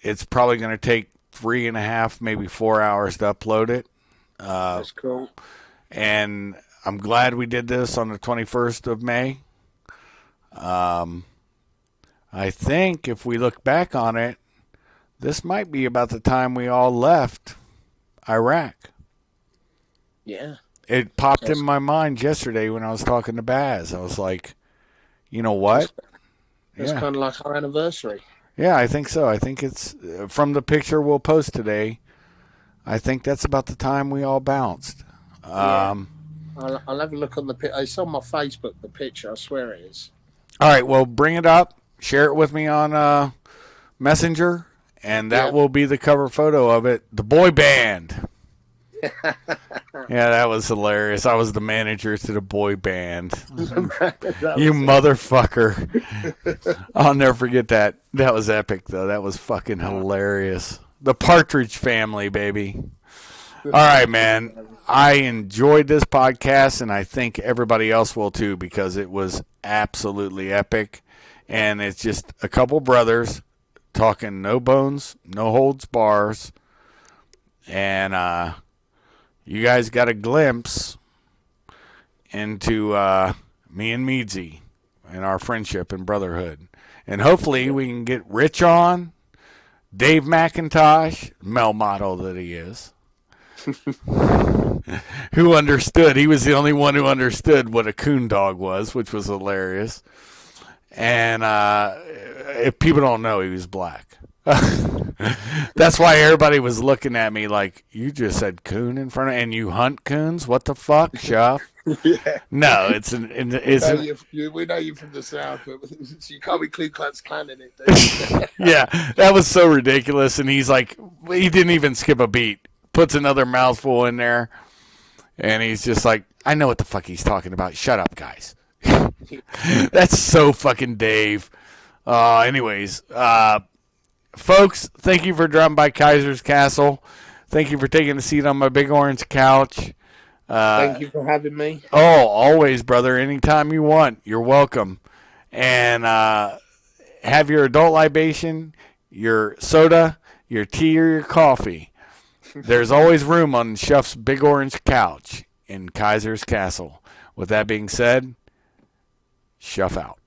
it's probably going to take 3.5, maybe 4 hours to upload it. That's cool. And I'm glad we did this on the 21st of May. I think if we look back on it, this might be about the time we all left Iraq. Yeah. It popped in my mind yesterday when I was talking to Baz. I was like, you know what? It's kind of like our anniversary. Yeah, I think so. I think it's from the picture we'll post today. I think that's about the time we all bounced. I'll have a look on the picture. It's on my Facebook, the picture. I swear it is. All right, well, bring it up. Share it with me on Messenger, and that will be the cover photo of it. The boy band. Yeah, that was hilarious. I was the manager to the boy band. You motherfucker. I'll never forget that. That was epic, though. That was fucking hilarious. The Partridge Family, baby. All right, man. I enjoyed this podcast, and I think everybody else will, too, because it was absolutely epic. And it's just a couple brothers talking no bones, no holds bars. And you guys got a glimpse into me and Meadsy and our friendship and brotherhood. And hopefully we can get Rich on, Dave McIntosh, Mel model that he is, who understood. He was the only one who understood what a coon dog was, which was hilarious. And if people don't know, he was black. That's why everybody was looking at me like, you just said coon in front of, and you hunt coons? What the fuck, Shuff? Yeah. No, we know you from the South, but you can't be Ku Klux Klan in it, dude. Yeah, that was so ridiculous. And he's like, he didn't even skip a beat. Puts another mouthful in there, and he's just like, I know what the fuck he's talking about. Shut up, guys. That's so fucking Dave. Anyways, folks, thank you for dropping by Kaiser's Castle. Thank you for taking a seat on my big orange couch. Thank you for having me. Oh, always, brother. Anytime you want, you're welcome. And have your adult libation, your soda, your tea, or your coffee. There's always room on Shuff's big orange couch in Kaiser's Castle. With that being said, Shuff out.